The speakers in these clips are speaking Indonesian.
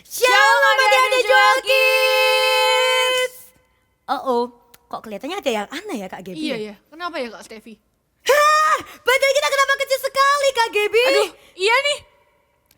Shalom adik-adik Joel Kids. Kok kelihatannya ada yang aneh ya Kak Gaby? Iya ya, kenapa ya Kak Stevi? Hah, badan kita kenapa kecil sekali Kak Gaby? Aduh, iya nih.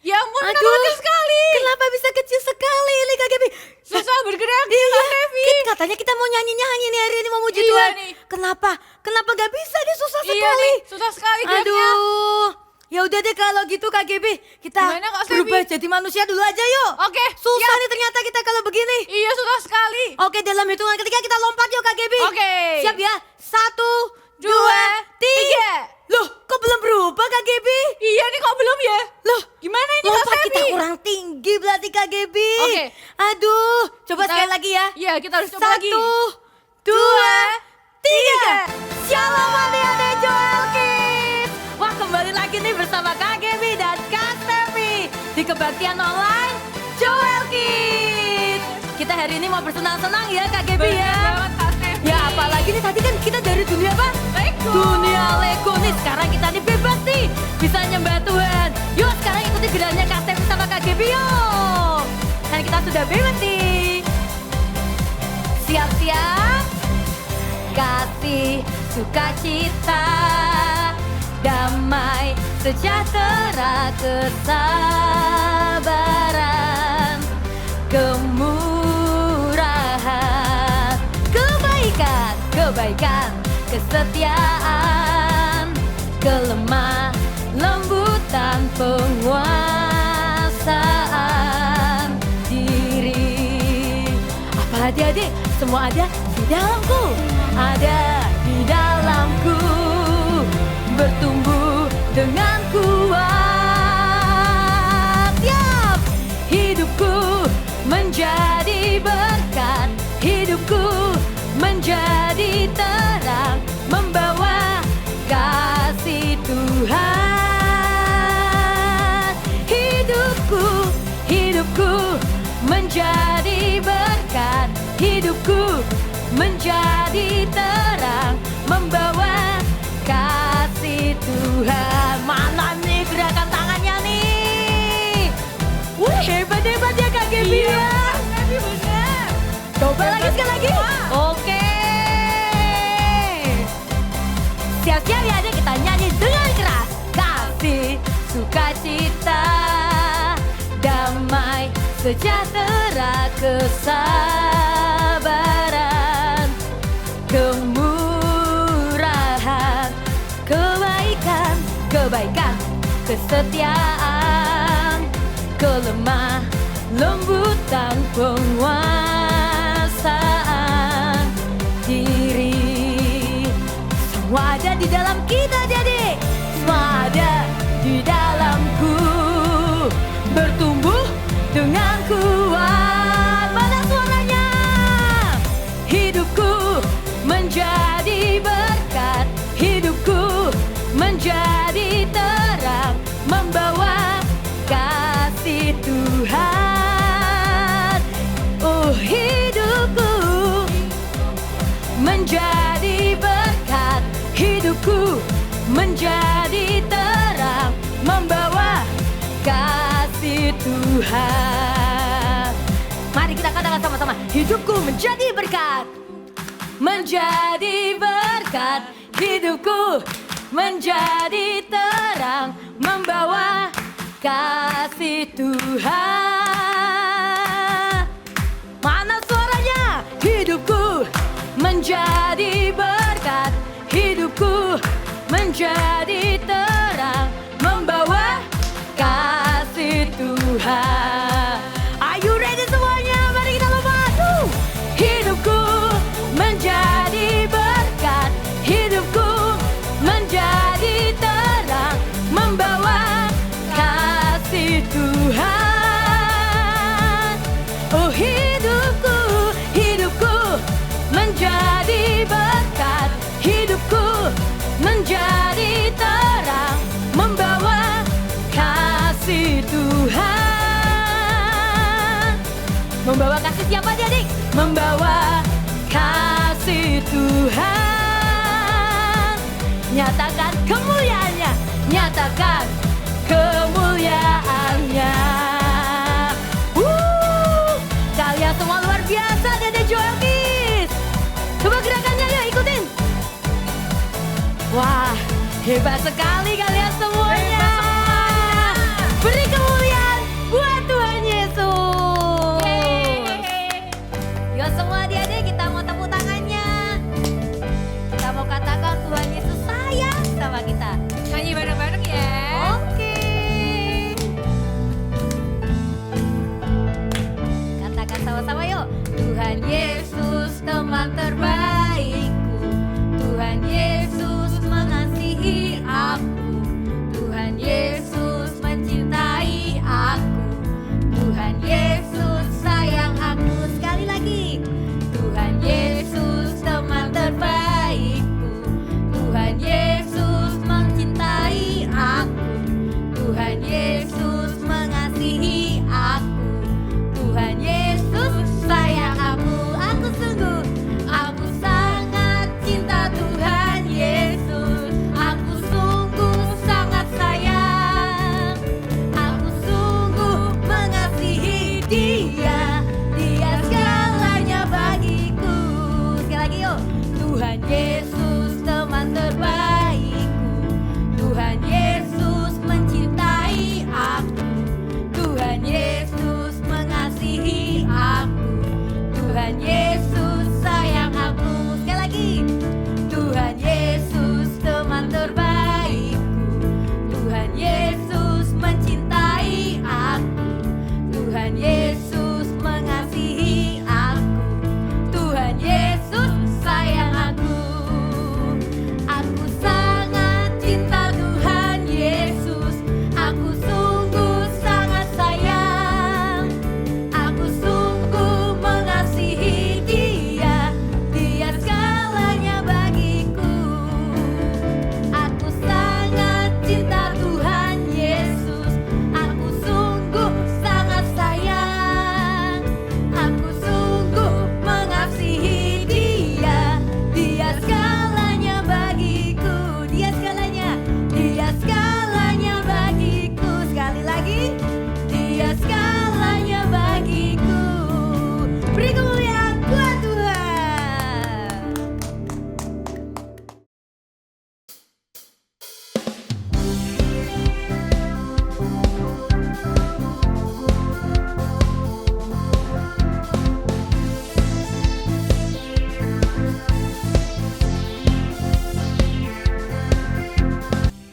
Ya ampun, kenapa Aduh, kecil sekali? Kenapa bisa kecil sekali ini Kak Gaby? Susah bergerak, Iya, Kak Stevi. katanya kita mau nyanyi-nyanyi nih hari ini mau muji Iya Tuhan. nih. Kenapa? Kenapa gak bisa? Dia susah Iya sekali. nih, susah sekali geraknya. Aduh. Ya udah deh kalau gitu Kak Gaby, kita Gimana, Kak Stevi? berubah jadi manusia dulu aja yuk. Oke, Susah siap. nih ternyata kita kalau begini. Iya, susah sekali. Oke, dalam hitungan ketiga kita lompat yuk Kak Gaby. Oke. Siap ya? 1, 2, 3. 3. Loh, kok belum berubah Kak Gaby? Iya nih, kok belum ya? Loh, Gimana ini Kak lompat kita Stevi? kurang tinggi berarti Kak Gaby. Oke. Aduh, coba Kita- sekali lagi ya. Iya, kita harus coba lagi. 1, 2, 3. Shalom adik-adik Joel Kids. Wah, kembali lagi nih bersama Kak Gaby dan Kak Stevi di kebaktian online Joel Kids. Kita hari ini mau bersenang-senang ya Kak Gaby Bener ya. banget Kak Stevi. Ya apalagi nih tadi kan kita dari dunia apa? Lego. Dunia Lego nih. Sekarang kita nih bebas nih, bisa nyembah Tuhan. Yuk sekarang ikuti geraknya Kak Stevi sama Kak Gaby yuk. Dan kita sudah bebas nih. Siap-siap. Kasih, sukacita, damai, sejahtera, kesabaran, kemurahan, kebaikan, kesetiaan, kelemah lembutan, penguasaan diri. Apa adik-adik? Semua ada di dalamku, ada di dalamku, bertumbuh dengan kuat. Siap! Hidupku menjadi berkat, hidupku menjadi terang, membawa kasih Tuhan. Hidupku menjadi berkat, hidupku menjadi terang, membawa kasih Tuhan. Mana nih gerakan tangannya nih? Wih, hebat-hebat ya Kak Gaby Iya, ya. Kak Stevi bener. Coba lagi sekali lagi. Oke. Siap-siap ya adik, kita nyanyi dengan keras. Kasih, sukacita, damai, sejahtera, kesabaran, kemurahan, kebaikan, kesetiaan, kelemah lembutan, penguasaan diri. Semua ada di dalam kita adik-adik. Semua ada di dalamku, bertumbuh dengan kuat. Mana suaranya? Hidupku menjadi berkat, hidupku menjadi terang, membawa kasih Tuhan. Oh, hidupku menjadi berkat, hidupku menjadi terang, membawa kasih Tuhan. Mari kita katakan sama-sama, hidupku menjadi berkat, menjadi berkat, hidupku menjadi terang, membawa kasih Tuhan. Mana suaranya? Hidupku menjadi berkat, hidupku menjadi terang, membawa kasih Tuhan. Are you ready semuanya? Mari kita lompat. Hidupku menjadi berkat, hidupku menjadi terang, membawa kasih Tuhan. Oh, hidupku menjadi berkat, hidupku menjadi terang, membawa kasih Tuhan. Membawa kasih siapa adik? Membawa kasih Tuhan. Nyatakan kemuliaannya, nyatakan kemuliaannya. Hebat sekali kalian semuanya. Beri kemuliaan buat Tuhan Yesus. Yuk semua adik-adik, kita mau tepuk tangannya. Kita mau katakan Tuhan Yesus sayang sama kita. Nyanyi bareng-bareng ya. Oke. Katakan sama-sama yuk. Tuhan Yesus teman terbaikku. Tuhan Yesus mengasihi aku. Tuhan Yesus mencintai aku. Tuhan Yesus sayang aku. Sekali lagi. Tuhan Yesus teman terbaikku. Tuhan Yesus mencintai aku. Tuhan Yesus mengasihi aku. Tuhan Yesus sayang aku. Aku sangat cinta Tuhan Yesus. Aku sungguh sangat sayang. Aku sungguh mengasihi Dia. Dia segalanya bagiku. Sekali lagi yuk. Tuhan Yesus teman terbaikku. Tuhan Yesus mencintai aku. Tuhan Yesus mengasihi aku. Tuhan Yesus sayang aku. Sekali lagi. Tuhan Yesus teman terbaikku. Tuhan Yesus mencintai aku. Tuhan Yesus mengasihi aku. Tuhan Yesus sayang aku. Aku sangat cinta Tuhan Yesus. Aku sungguh sangat sayang. Aku sungguh mengasihi Dia. Dia segalanya bagiku. Aku sangat cinta Tuhan Yesus. Aku sungguh sangat sayang. Aku sungguh mengasihi Dia. Dia segalanya bagiku. Dia segalanya. Dia segalanya bagiku. Sekali lagi. Dia segalanya bagiku. Beri kemuliaan buat Tuhan.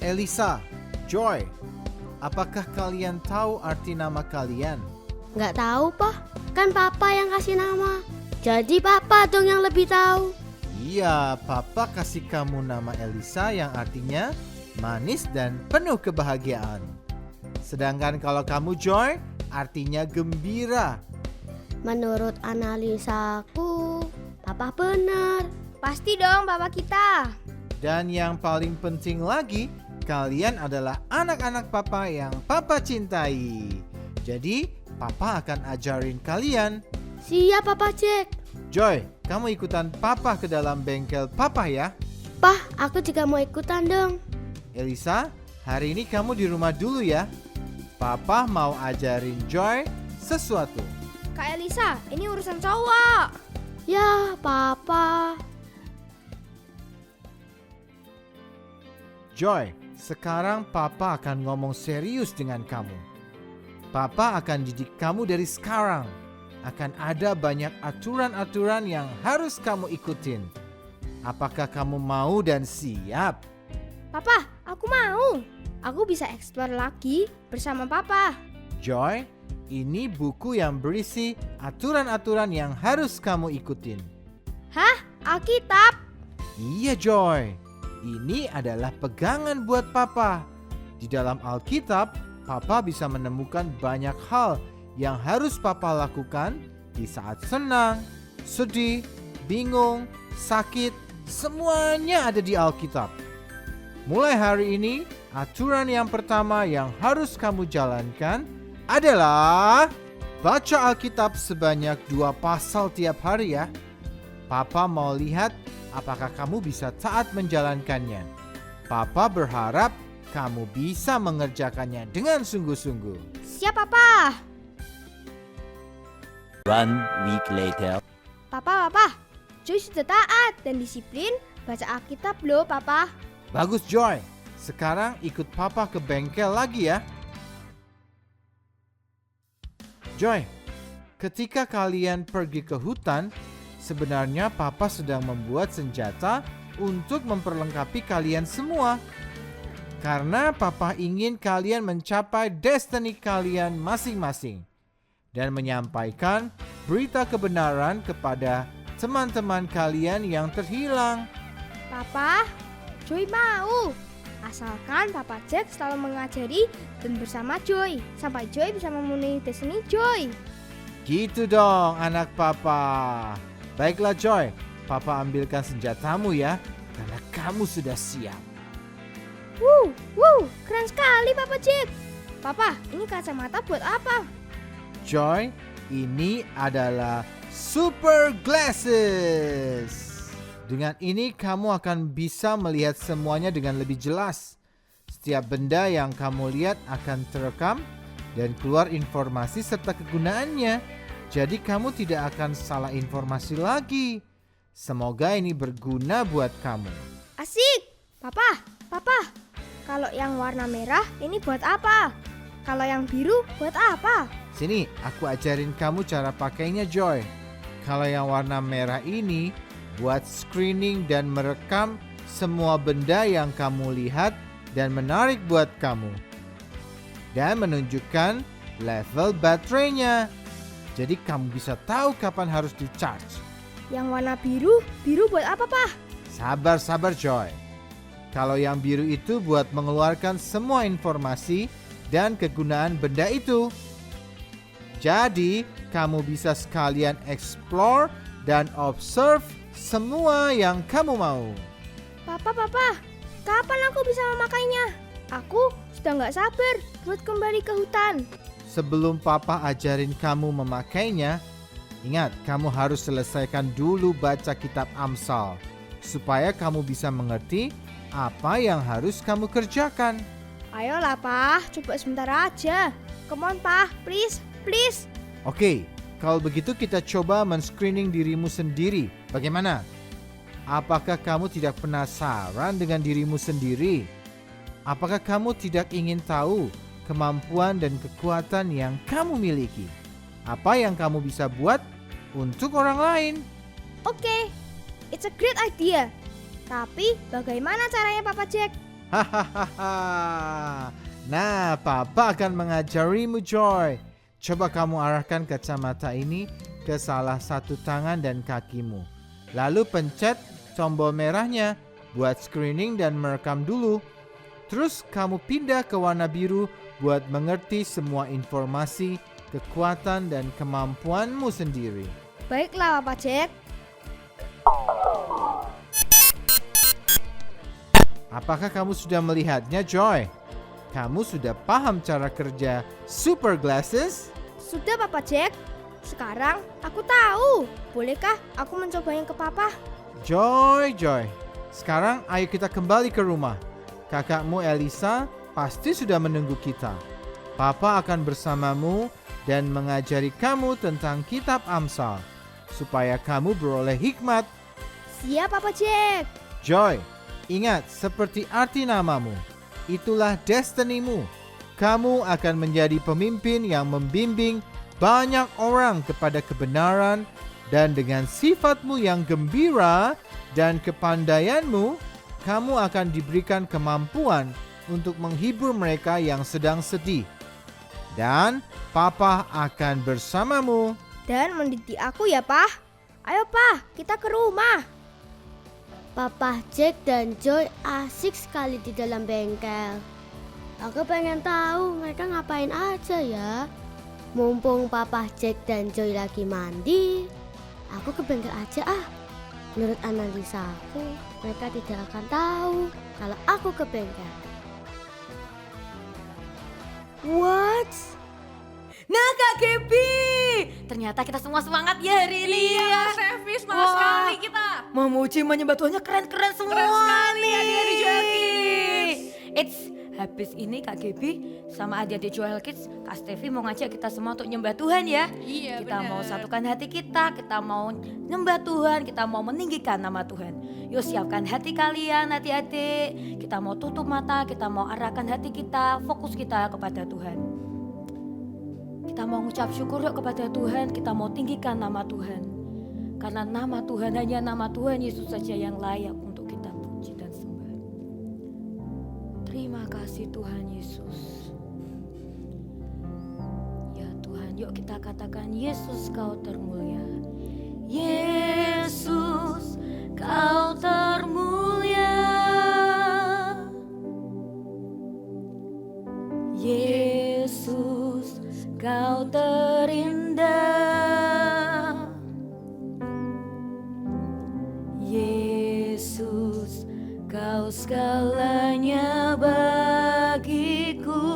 Elisa, Joy, apakah kalian tahu arti nama kalian? Nggak tahu, Pak. Kan Papa yang kasih nama. Jadi Papa dong yang lebih tahu. Iya, Papa kasih kamu nama Elisa yang artinya manis dan penuh kebahagiaan. Sedangkan kalau kamu Joy, artinya gembira. Menurut analisaku, Papa benar. Pasti dong Papa kita. Dan yang paling penting lagi, kalian adalah anak-anak Papa yang Papa cintai. Jadi, Papa akan ajarin kalian. Siap, Papa Jack. Joy, kamu ikutan Papa ke dalam bengkel Papa ya. Pah, aku juga mau ikutan dong. Elisa, hari ini kamu di rumah dulu ya. Papa mau ajarin Joy sesuatu. Kak Elisa, ini urusan cowok. Ya, Papa. Joy, sekarang Papa akan ngomong serius dengan kamu. Papa akan didik kamu dari sekarang. Akan ada banyak aturan-aturan yang harus kamu ikutin. Apakah kamu mau dan siap? Papa, aku mau. Aku bisa explore lagi bersama Papa. Joy, ini buku yang berisi aturan-aturan yang harus kamu ikutin. Hah? Alkitab? Iya Joy, ini adalah pegangan buat Papa. Di dalam Alkitab, Papa bisa menemukan banyak hal yang harus Papa lakukan di saat senang, sedih, bingung, sakit, semuanya ada di Alkitab. Mulai hari ini, aturan yang pertama yang harus kamu jalankan adalah baca Alkitab sebanyak 2 pasal tiap hari ya. Papa mau lihat apakah kamu bisa taat menjalankannya. Papa berharap kamu bisa mengerjakannya dengan sungguh-sungguh. Siap Papa. 1 week later. Papa, Joy sudah taat dan disiplin baca Alkitab loh Papa. Bagus Joy, Sekarang ikut papa ke bengkel lagi ya. Joy, ketika kalian pergi ke hutan, sebenarnya papa sedang membuat senjata untuk memperlengkapi kalian semua. Karena papa ingin kalian mencapai destiny kalian masing-masing dan menyampaikan berita kebenaran kepada teman-teman kalian yang terhilang. Papa, Joy mau. Asalkan Papa Jack selalu mengajari dan bersama Joy sampai Joy bisa memenuhi destiny Joy. Gitu dong anak papa. Baiklah Joy, papa ambilkan senjatamu ya, karena kamu sudah siap. Keren sekali Papa Jack. Papa, ini kacamata buat apa? Joy, ini adalah super glasses. Dengan ini kamu akan bisa melihat semuanya dengan lebih jelas. Setiap benda yang kamu lihat akan terekam dan keluar informasi serta kegunaannya. Jadi kamu tidak akan salah informasi lagi. Semoga ini berguna buat kamu. Asik. Papa. Kalau yang warna merah ini buat apa? Kalau yang biru buat apa? Sini, aku ajarin kamu cara pakainya Joy. Kalau yang warna merah ini buat screening dan merekam semua benda yang kamu lihat dan menarik buat kamu. Dan menunjukkan level baterainya. Jadi kamu bisa tahu kapan harus di-charge. Yang warna biru buat apa, Pak? Sabar Joy. Kalau yang biru itu buat mengeluarkan semua informasi dan kegunaan benda itu. Jadi kamu bisa sekalian explore dan observe semua yang kamu mau. Papa, kapan aku bisa memakainya? Aku sudah nggak sabar buat kembali ke hutan. Sebelum papa ajarin kamu memakainya, ingat kamu harus selesaikan dulu baca kitab Amsal, supaya kamu bisa mengerti apa yang harus kamu kerjakan. Ayolah, Pak, coba sebentar aja. Come on, Pak, please. Oke, kalau begitu kita coba men-screening dirimu sendiri. Bagaimana? Apakah kamu tidak penasaran dengan dirimu sendiri? Apakah kamu tidak ingin tahu kemampuan dan kekuatan yang kamu miliki? Apa yang kamu bisa buat untuk orang lain? Oke, it's a great idea. Tapi bagaimana caranya, Papa Jack? Hahaha. Nah, papa akan mengajarimu Joy. Coba kamu arahkan kacamata ini ke salah satu tangan dan kakimu. Lalu pencet tombol merahnya buat screening dan merekam dulu. Terus kamu pindah ke warna biru buat mengerti semua informasi, kekuatan dan kemampuanmu sendiri. Baiklah, Papa Jack. Apakah kamu sudah melihatnya, Joy? Kamu sudah paham cara kerja Super Glasses? Sudah, Papa Jack. Sekarang aku tahu. Bolehkah aku mencobanya ke Papa? Joy. Sekarang ayo kita kembali ke rumah. Kakakmu Elisa pasti sudah menunggu kita. Papa akan bersamamu dan mengajari kamu tentang kitab Amsal, supaya kamu beroleh hikmat. Siap, Papa Jack. Joy, ingat seperti arti namamu. Itulah destinimu. Kamu akan menjadi pemimpin yang membimbing banyak orang kepada kebenaran, dan dengan sifatmu yang gembira dan kepandaianmu, kamu akan diberikan kemampuan untuk menghibur mereka yang sedang sedih. Dan Papa akan bersamamu. Dan mendidik aku ya, Pak. Ayo, Pak, kita ke rumah. Papa Jack dan Joy asik sekali di dalam bengkel. Aku pengen tahu mereka ngapain aja ya. Mumpung Papa Jack dan Joy lagi mandi, aku ke bengkel aja ah. Menurut analisa aku, mereka tidak akan tahu kalau aku ke bengkel. What? Nah Kak Gaby, ternyata kita semua semangat ya hari ini. Iya, Sevi, semangat sekali kita. Memuji menyembah Tuhannya keren-keren semua. Keren sekali nih. adik-adik Joel Kids. It's habis ini Kak Gaby sama adik-adik Joel Kids, Kak Stevi mau ngajak kita semua untuk nyembah Tuhan ya. Iya, Kita benar. mau satukan hati kita mau nyembah Tuhan, kita mau meninggikan nama Tuhan. Yuk siapkan hati kalian adik-adik, kita mau tutup mata, kita mau arahkan hati kita, fokus kita kepada Tuhan. Kita mau mengucap syukur yuk kepada Tuhan, kita mau tinggikan nama Tuhan. Karena nama Tuhan, hanya nama Tuhan Yesus saja yang layak untuk kita puji dan sembah. Terima kasih Tuhan Yesus. Ya Tuhan, yuk kita katakan Yesus kau termulia. Yesus kau termulia. Yesus kau terindah. Yesus kau segalanya bagiku.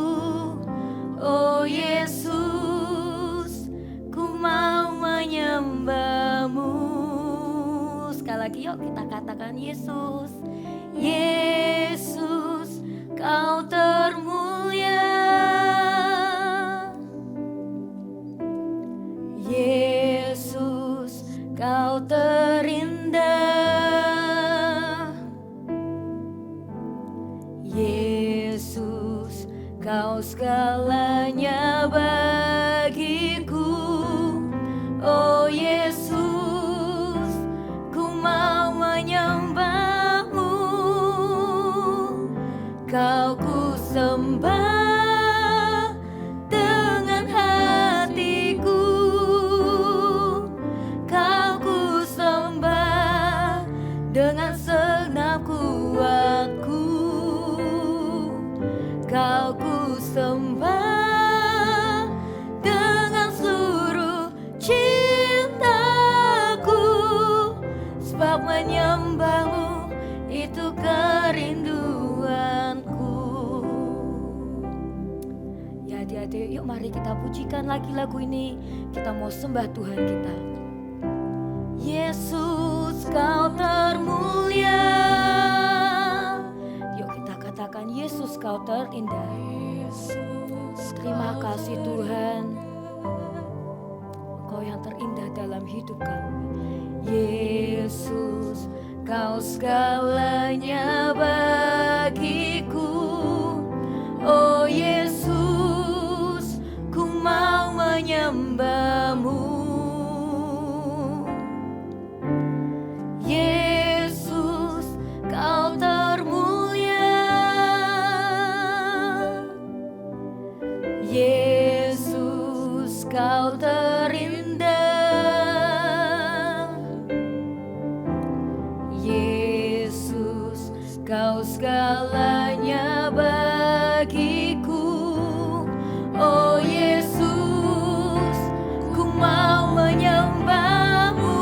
Oh Yesus, ku mau menyembahmu. Sekali lagi yuk kita katakan Yesus. Yesus kau termulia. Yesus kau terindah. Yesus kau segalanya bagiku. Oh Yesus, ku mau menyembahmu. Kau ku sembah dengan hatiku. Kau ku sembah dengan segenap kuatku. Kau ku sembah dengan seluruh cintaku. Sebab menyembahmu itu kerinduanku. Ya adik-adik, yuk mari kita pujikan lagi lagu ini. Kita mau sembah Tuhan kita. Yesus kau termulia. Yuk kita katakan Yesus kau terindah. Terima kasih Tuhan, Engkau yang terindah dalam hidup kami. Yesus kau segalanya bagiku. Oh Yesus, ku mau menyembahmu. Yesus kau termulia. Yesus kau terindah. Yesus kau segalanya bagiku. Oh Yesus, ku mau menyembahmu.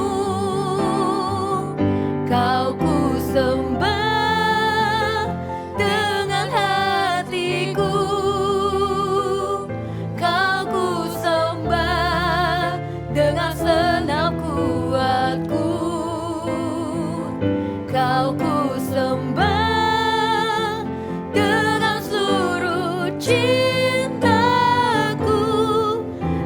Kau ku sembah dengan hatiku. Kau ku sembah dengan senap kuatku. Kau ku sembah dengan seluruh cintaku.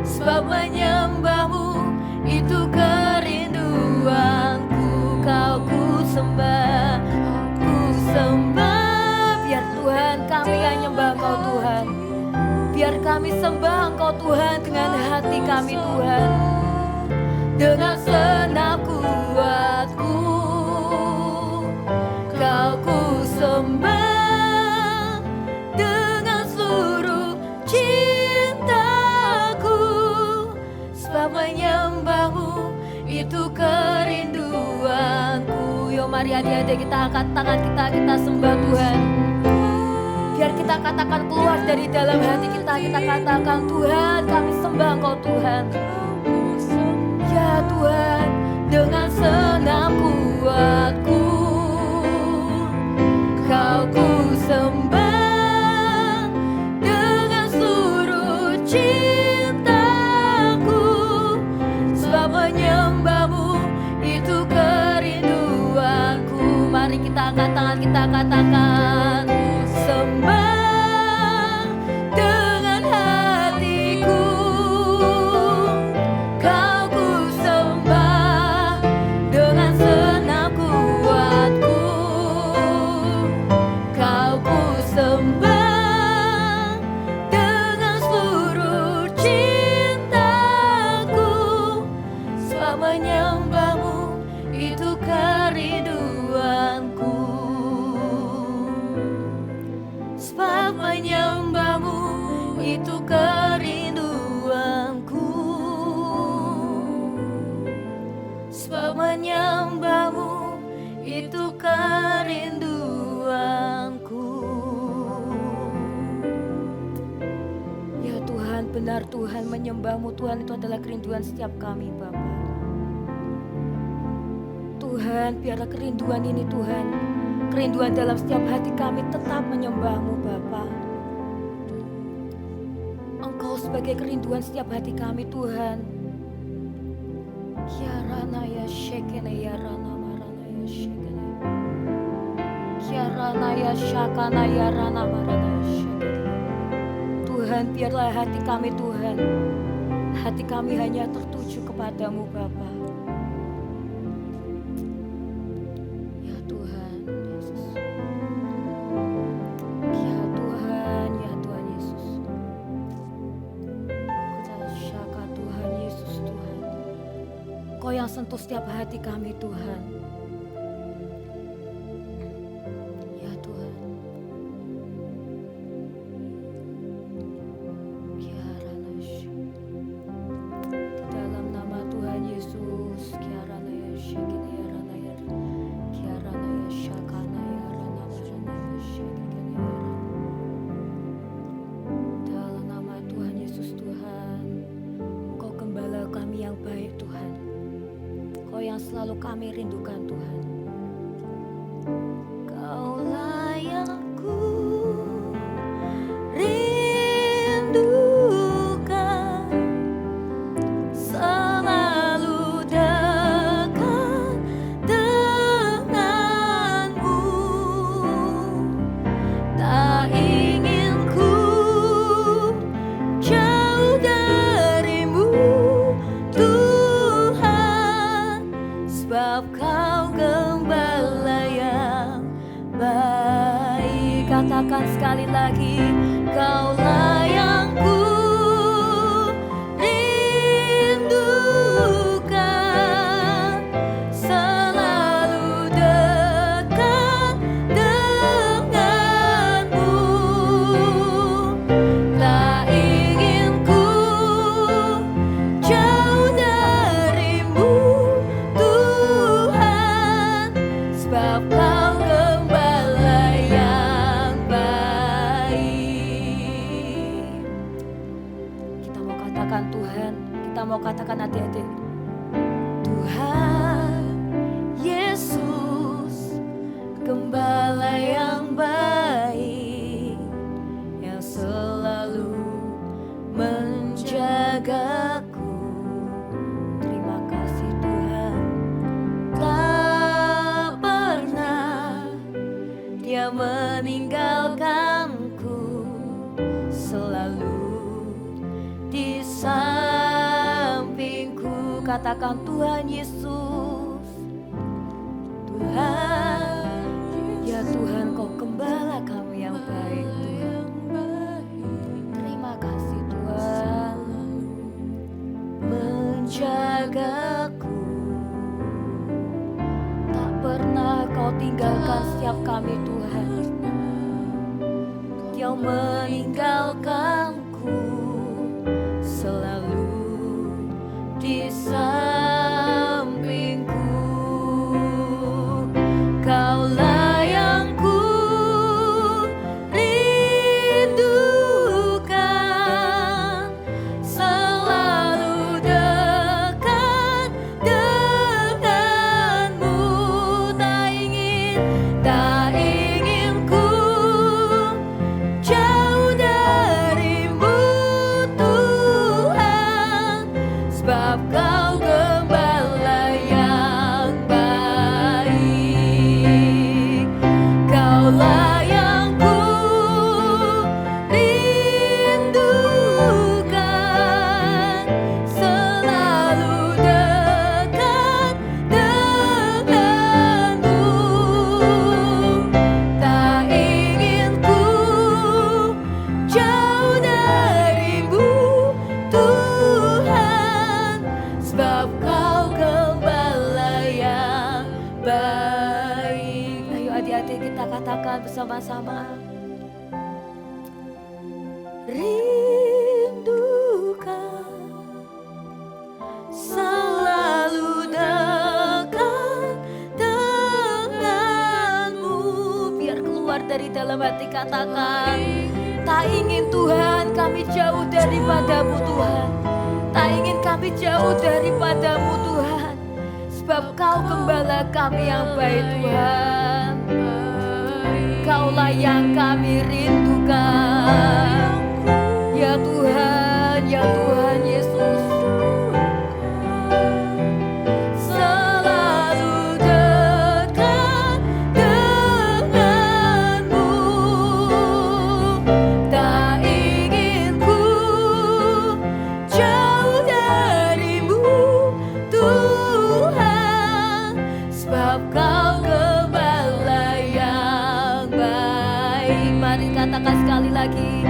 Sebab menyembahmu itu kerinduanku. Kau ku sembah, ku sembah. Biar Tuhan kami yang nyembah Engkau Tuhan. Biar kami sembah Engkau Tuhan dengan hati kami Tuhan. Dengan senap kuatku. Kau ku sembah dengan seluruh cintaku. Sebab menyembahmu itu kerinduanku. Yo mari adik-adik kita angkat tangan kita sembah Tuhan. Biar kita katakan keluar dari dalam hati kita katakan Tuhan kami sembah Engkau Tuhan. Ya Tuhan dengan senap kuatku. Kau ku sembah dengan seluruh cintaku. Sebab menyembahmu itu kerinduanku. Mari kita angkat tangan kita katakan sembah Tuhan, benar Tuhan, menyembah-Mu Tuhan itu adalah kerinduan setiap kami Bapa. Tuhan, biarlah kerinduan ini Tuhan, kerinduan dalam setiap hati kami tetap menyembah-Mu Bapa. Engkau sebagai kerinduan setiap hati kami Tuhan. Kiarana ya shekene ya rana marana ya shekene. Kiarana ya shakana ya rana marana ya shekene. Tuhan, biarlah hati kami Tuhan, hati kami hanya tertuju kepadamu Bapa. Ya Tuhan Yesus. Ya Tuhan Yesus. Kita syaka Tuhan Yesus Tuhan. Kau yang sentuh setiap hati kami Tuhan. Ya Tuhan. Di dalam nama Tuhan Yesus, Kiarana ya shekene ya rana ya Kiarana ya shakana ya rana marana ya shekene ya rana. Dalam nama Tuhan Yesus Tuhan, Engkau gembala kami yang baik Tuhan. Kau yang selalu kami rindukan Tuhan. Kaulah yang ku rindukan, selalu dekat denganmu. Tak ingin ku jauh darimu Tuhan, sebab Kau gembala yang baik. Katakan sekali lagi, Kaulah yang ku rindukan, selalu dekat denganmu. Tak ingin ku jauh darimu Tuhan, sebab Kau gembala yang baik. Kita mau katakan Tuhan, kita mau katakan adik-adik, Tuhan Yesus, gembala yang baik, yang selalu menjagaku. Terima kasih Tuhan, tak pernah Dia meninggalkanku, selalu di sampingku. Katakan Tuhan Yesus, Tuhan, ya Tuhan, Kau gembala kami yang baik Tuhan. Terima kasih Tuhan, menjagaku. Tak pernah Kau tinggalkan setiap kami Tuhan. Kau meninggalkanku, selalu di sampingku. Kaulah yang ku rindukan, selalu dekat denganmu. Tak ingin ku jauh darimu Tuhan, sebab Kau gembala yang baik. Kaulah yang ku rindukan, selalu dekat denganmu. Tak ingin ku jauh darimu Tuhan, sebab Kau gembala yang baik. Ayo adik-adik kita katakan bersama-sama. Rindukan, selalu dekat denganmu. Biar keluar dari dalam hati, katakan Tak ingin Tuhan kami jauh daripadamu Tuhan. Tak ingin kami jauh daripadamu Tuhan. Sebab Kau gembala kami yang baik Tuhan. Kaulah yang kami rindukan. Ya Tuhan, ya Tuhan Yesus. Selalu dekat denganmu. Tak ingin ku jauh darimu Tuhan. Sebab Kau gembala yang baik. Mari katakan sekali lagi.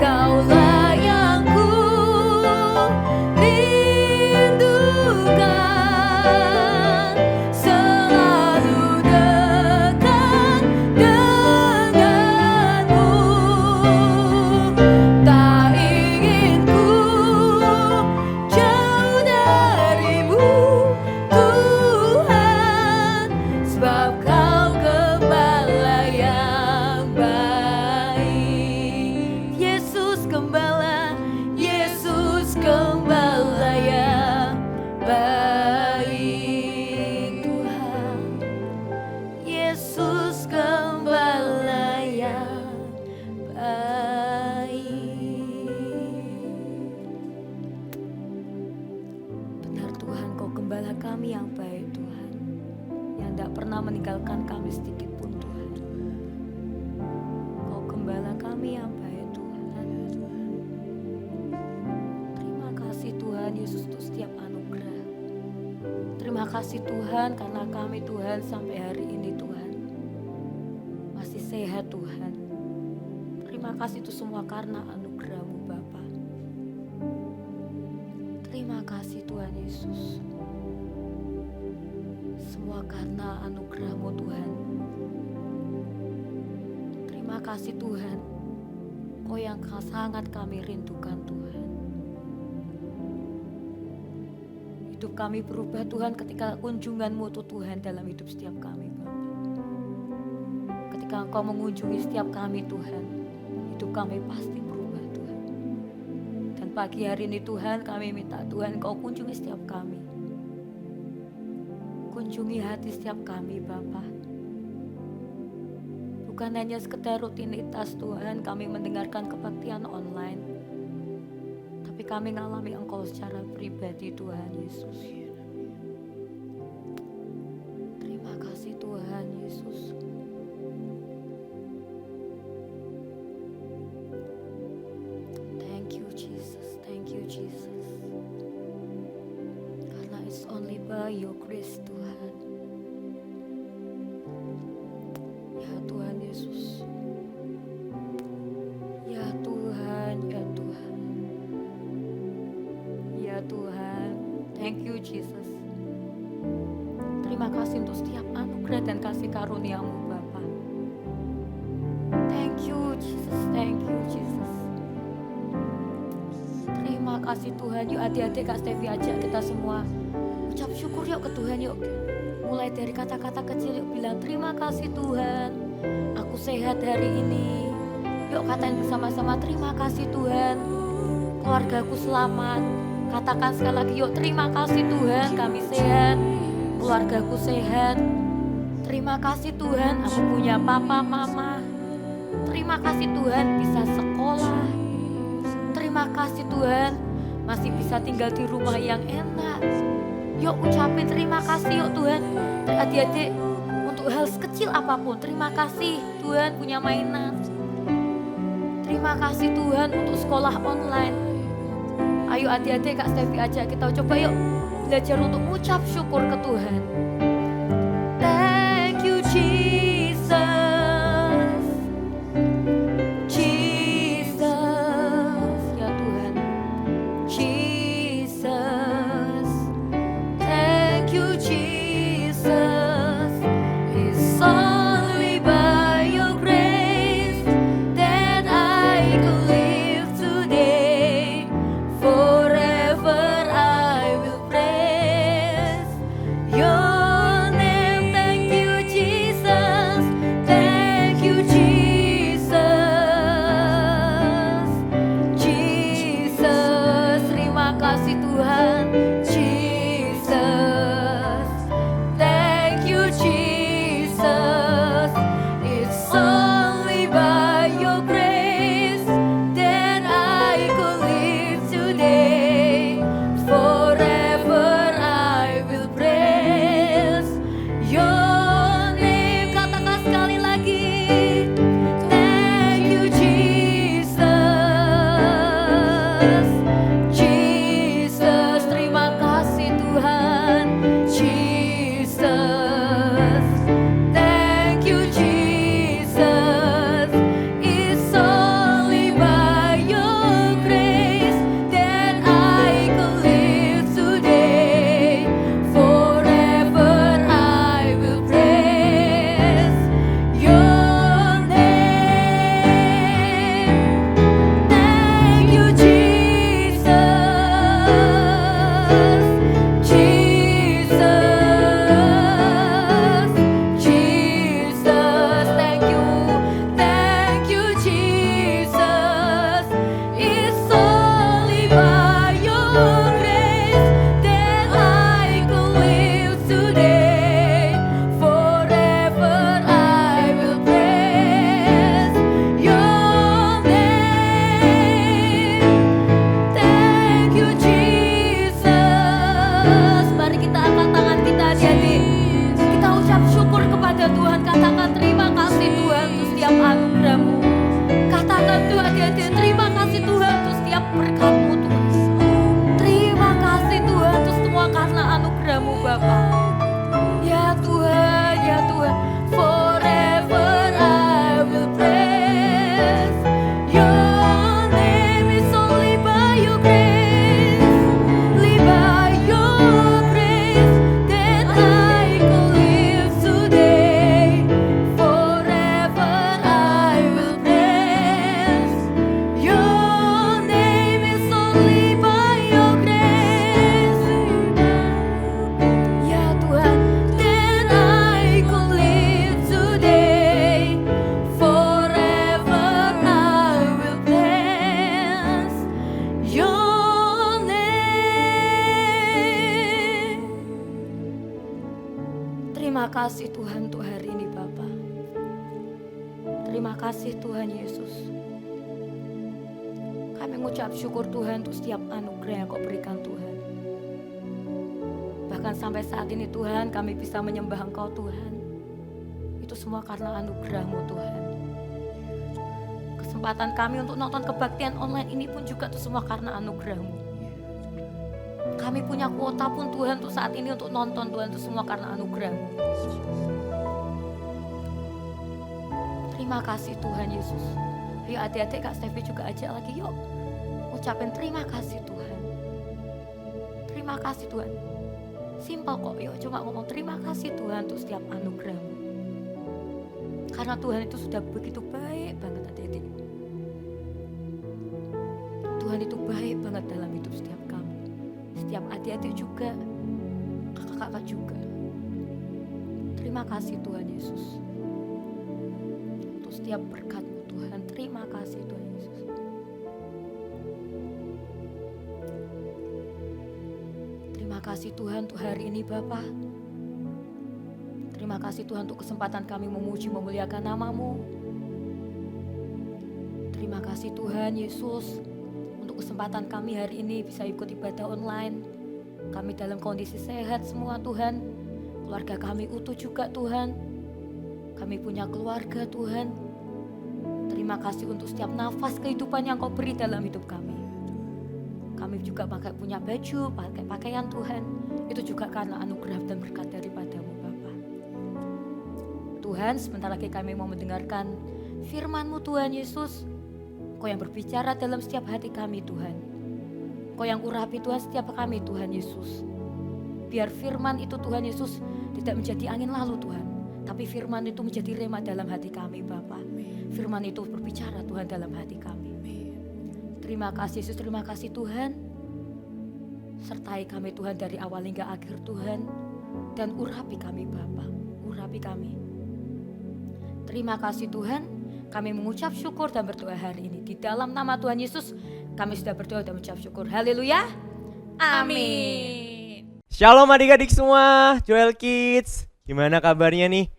Kaulah yang ku rindukan. Selalu dekat denganmu. Tak ingin ku jauh darimu Tuhan. Sebab Kau gembala yang baik. Yesus gembala, Yesus gembala yang baik Tuhan. Yesus gembala yang baik. Benar Tuhan, Kau gembala kami yang baik Tuhan, yang tidak pernah meninggalkan kami sedikit pun Tuhan. Kau gembala kami yang baik Tuhan. Terima kasih Tuhan Yesus untuk setiap anugerah. Terima kasih Tuhan karena kami Tuhan sampai hari ini Tuhan masih sehat Tuhan. Terima kasih itu semua karena anugerah-Mu Bapa. Terima kasih Tuhan Yesus. Semua karena anugerah-Mu Tuhan. Terima kasih Tuhan. Kau yang sangat kami rindukan Tuhan. Hidup kami berubah Tuhan ketika kunjungan-Mu Tuhan dalam hidup setiap kami Bapa. Ketika Engkau mengunjungi setiap kami Tuhan, hidup kami pasti berubah Tuhan. Dan pagi hari ini Tuhan kami minta Tuhan Engkau kunjungi setiap kami. Kunjungi hati setiap kami Bapa. Bukan hanya sekedar rutinitas Tuhan kami mendengarkan kebaktian online, tapi kami mengalami Engkau secara pribadi Tuhan Yesus. Terima kasih Tuhan Yesus. Thank you Jesus, thank you Jesus. Karena it's only by your grace Tuhan. Ya Tuhan Yesus. Ya Tuhan, ya Tuhan. Ya Tuhan, thank you Jesus. Terima kasih untuk setiap anugerah dan kasih karunia-Mu Bapa. Thank you Jesus, thank you Jesus. Terima kasih Tuhan. Yuk adik-adik Kak Stevi ajak kita semua ucap syukur yuk ke Tuhan yuk. Mulai dari kata-kata kecil yuk bilang terima kasih Tuhan. Aku sehat hari ini. Yuk katain bersama-sama terima kasih Tuhan. Keluargaku selamat. Katakan sekali lagi yuk terima kasih Tuhan kami sehat. Keluargaku sehat. Terima kasih Tuhan aku punya papa mama. Terima kasih Tuhan bisa sekolah. Terima kasih Tuhan masih bisa tinggal di rumah yang enak. Yuk ucapin terima kasih yuk Tuhan. Adik-adik untuk hal sekecil apapun terima kasih Tuhan punya mainan. Terima kasih Tuhan untuk sekolah online. Ayo adik-adik Kak Stevi ajak kita coba yuk belajar untuk ucap syukur ke Tuhan. Thank you Jesus. Jesus ya Tuhan. Jesus. Thank you Jesus. It's only by your grace that I can live today. Forever I will praise your kasih Tuhan, Jesus. Thank you Jesus. It's only by your grace that I could live today. Forever I will praise your name. Katakan sekali lagi. Thank you Jesus. Jesus, terima kasih Tuhan. Jesus. Thank you Jesus. It's only by your grace that I could live today. Forever I will praise your name. Thank you Jesus. Jesus, thank you Jesus. It's only by your grace that I could live today. Forever I will praise your name. Thank you Jesus. Mari kita angkat tangan kita adik-adik. Kita ucap syukur kepada Tuhan. Katakan terima kasih Tuhan untuk setiap anugerah-Mu. Katakan Tuhan adik-adik, terima kasih Tuhan untuk setiap berkat-Mu Tuhan. Terima kasih Tuhan untuk semua karena anugerah-Mu Bapa. Ya Tuhan, ya Tuhan. Forever I will praise your name. Is only by your grace, only by your grace that I could live today. Forever I will praise your name. Is only by your grace, ya Tuhan, that I could live today. Forever I will praise your name. Terima kasih Tuhan untuk hari ini Bapa. Terima kasih Tuhan Yesus. Kami mengucap syukur Tuhan untuk setiap anugerah yang Kau berikan Tuhan. Bahkan sampai saat ini Tuhan, kami bisa menyembah Engkau Tuhan. Itu semua karena anugerah-Mu Tuhan. Kesempatan kami untuk nonton kebaktian online ini pun juga itu semua karena anugerah-Mu. Kami punya kuota pun Tuhan untuk saat ini untuk nonton Tuhan, itu semua karena anugerah-Mu. Terima kasih Tuhan Yesus. Ayo adik-adik, Kak Stevi juga ajak lagi, yuk ucapin terima kasih Tuhan. Terima kasih Tuhan. Simpel kok, yuk cuma ngomong terima kasih Tuhan untuk setiap anugerah-Mu. Karena Tuhan itu sudah begitu baik banget adik-adik. Tuhan itu baik banget dalam hidup setiap kami. Setiap adik-adik juga, kakak-kakak juga. Terima kasih Tuhan Yesus. Untuk setiap berkat-Mu Tuhan, terima kasih Tuhan Yesus. Terima kasih Tuhan untuk hari ini Bapa. Terima kasih Tuhan untuk kesempatan kami memuji memuliakan nama-Mu. Terima kasih Tuhan Yesus untuk kesempatan kami hari ini bisa ikut ibadah online. Kami dalam kondisi sehat semua Tuhan. Keluarga kami utuh juga Tuhan. Kami punya keluarga Tuhan. Terima kasih untuk setiap nafas kehidupan yang Kau beri dalam hidup kami. Kami juga punya baju, pakai pakaian Tuhan. Itu juga karena anugerah dan berkat daripada-Mu Bapa. Tuhan, sebentar lagi kami mau mendengarkan firman-Mu Tuhan Yesus. Kau yang berbicara dalam setiap hati kami Tuhan. Kau yang urapi Tuhan setiap kami Tuhan Yesus. Biar firman itu Tuhan Yesus tidak menjadi angin lalu Tuhan. Tapi firman itu menjadi rema dalam hati kami Bapa. Firman itu berbicara Tuhan dalam hati kami. Terima kasih Yesus, terima kasih Tuhan. Sertai kami Tuhan dari awal hingga akhir Tuhan. Dan urapi kami Bapa, urapi kami. Terima kasih Tuhan, kami mengucap syukur dan berdoa hari ini. Di dalam nama Tuhan Yesus, kami sudah berdoa dan mengucap syukur. Haleluya. Amin. Shalom adik-adik semua, Joel Kids. Gimana kabarnya nih?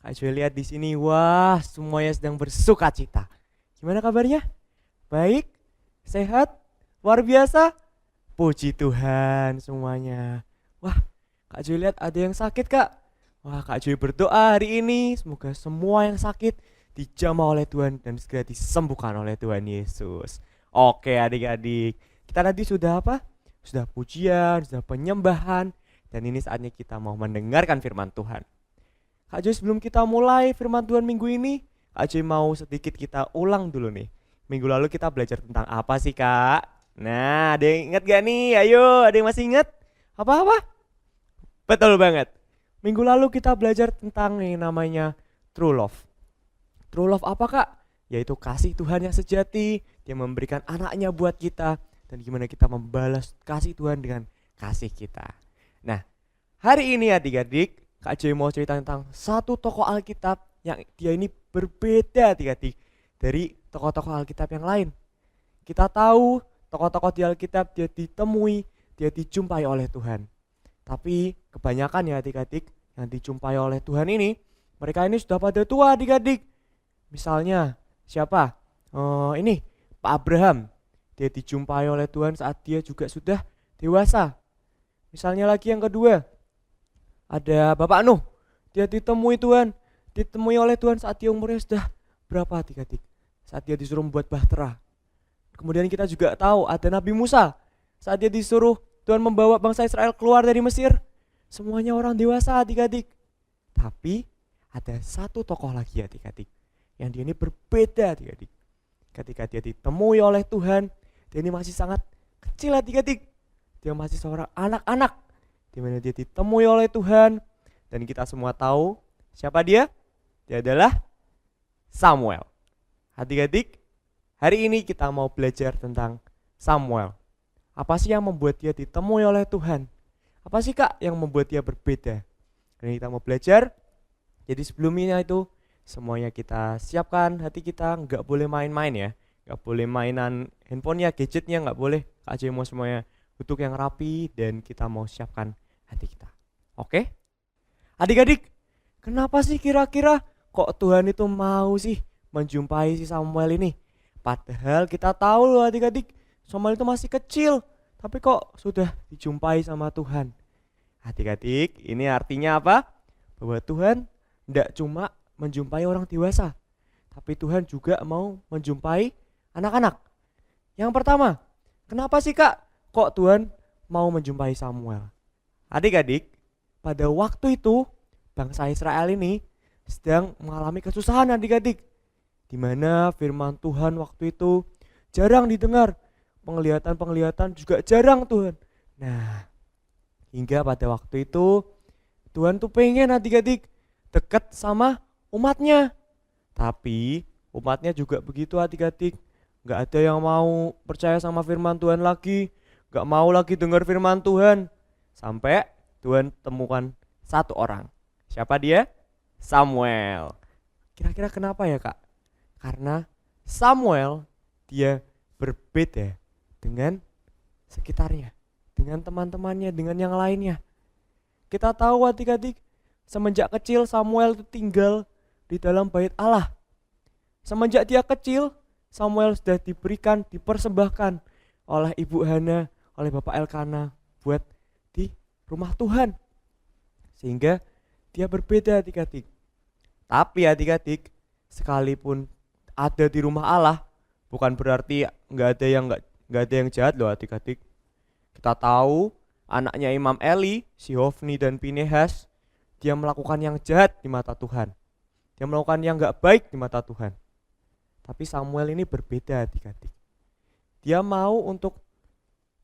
Kak Joel lihat di sini, wah semuanya sedang bersuka cita. Gimana kabarnya? Baik? Sehat? Luar biasa? Puji Tuhan semuanya. Wah, Kak Joel lihat ada yang sakit Kak. Wah, Kak Joel berdoa hari ini semoga semua yang sakit dijamah oleh Tuhan dan segera disembuhkan oleh Tuhan Yesus. Oke adik-adik, kita tadi sudah apa? Sudah pujian, sudah penyembahan, dan ini saatnya kita mau mendengarkan firman Tuhan. Kak Joy, sebelum kita mulai firman Tuhan minggu ini, Kak Joy mau sedikit kita ulang dulu nih. Minggu lalu kita belajar tentang apa sih Kak? Nah, ada yang ingat gak nih? Ayo, ada yang masih ingat? Apa-apa? Betul banget. Minggu lalu kita belajar tentang yang namanya true love. True love apa Kak? Yaitu kasih Tuhan yang sejati, dia memberikan anaknya buat kita, dan gimana kita membalas kasih Tuhan dengan kasih kita. Nah, hari ini adik-adik, Kak Joy mau cerita tentang satu tokoh Alkitab yang dia ini berbeda adik-adik dari tokoh-tokoh Alkitab yang lain. Kita tahu tokoh-tokoh di Alkitab dia ditemui, dia dijumpai oleh Tuhan. Tapi kebanyakan ya adik-adik yang dijumpai oleh Tuhan ini, mereka ini sudah pada tua adik-adik. Misalnya siapa? Ini Pak Abraham. Dia dijumpai oleh Tuhan saat dia juga sudah dewasa. Misalnya lagi yang kedua, ada Bapak Nuh. Dia ditemui oleh Tuhan saat dia umurnya sudah berapa adik-adik? Saat dia disuruh membuat bahtera. Kemudian kita juga tahu ada Nabi Musa. Saat dia disuruh Tuhan membawa bangsa Israel keluar dari Mesir. Semuanya orang dewasa adik-adik. Tapi ada satu tokoh lagi adik-adik, yang dia ini berbeda adik-adik. Ketika dia ditemui oleh Tuhan, dia ini masih sangat kecil adik-adik. Dia masih seorang anak-anak, di mana dia ditemui oleh Tuhan. Dan kita semua tahu siapa dia? Dia adalah Samuel. Adik-adik, hari ini kita mau belajar tentang Samuel. Apa sih yang membuat dia ditemui oleh Tuhan? Apa sih Kak yang membuat dia berbeda? Dan kita mau belajar. Jadi sebelumnya itu semuanya kita siapkan hati kita, nggak boleh main-main ya. Nggak boleh mainan handphonenya, gadgetnya nggak boleh. Kak Joy mau semuanya duduk yang rapi dan kita mau siapkan hati kita. Oke? Adik-adik, kenapa sih kira-kira kok Tuhan itu mau sih menjumpai si Samuel ini? Padahal kita tahu loh adik-adik, Samuel itu masih kecil, tapi kok sudah dijumpai sama Tuhan? Adik-adik, ini artinya apa? Bahwa Tuhan tidak cuma menjumpai orang dewasa, tapi Tuhan juga mau menjumpai anak-anak. Yang pertama, kenapa sih Kak kok Tuhan mau menjumpai Samuel? Adik-adik, pada waktu itu bangsa Israel ini sedang mengalami kesusahan adik-adik, di mana firman Tuhan waktu itu jarang didengar, penglihatan-penglihatan juga jarang Tuhan. Nah, hingga pada waktu itu Tuhan tuh pengen adik-adik dekat sama umatnya. Tapi umatnya juga begitu adik-adik, gak ada yang mau percaya sama firman Tuhan lagi, gak mau lagi dengar firman Tuhan. Sampai Tuhan temukan satu orang. Siapa dia? Samuel. Kira-kira kenapa ya Kak? Karena Samuel dia berbeda dengan sekitarnya, dengan teman-temannya, dengan yang lainnya. Kita tahu adik-adik, semenjak kecil Samuel itu tinggal di dalam bait Allah. Semenjak dia kecil, Samuel sudah dipersembahkan oleh Ibu Hana, oleh Bapak Elkana buat di rumah Tuhan. Sehingga dia berbeda adik-adik. Tapi adik-adik, sekalipun ada di rumah Allah, bukan berarti nggak ada yang jahat loh adik-adik. Kita tahu anaknya Imam Eli, si Hofni dan Pinehas, dia melakukan yang jahat di mata Tuhan. Dia melakukan yang gak baik di mata Tuhan. Tapi Samuel ini berbeda adik-adik. Dia mau untuk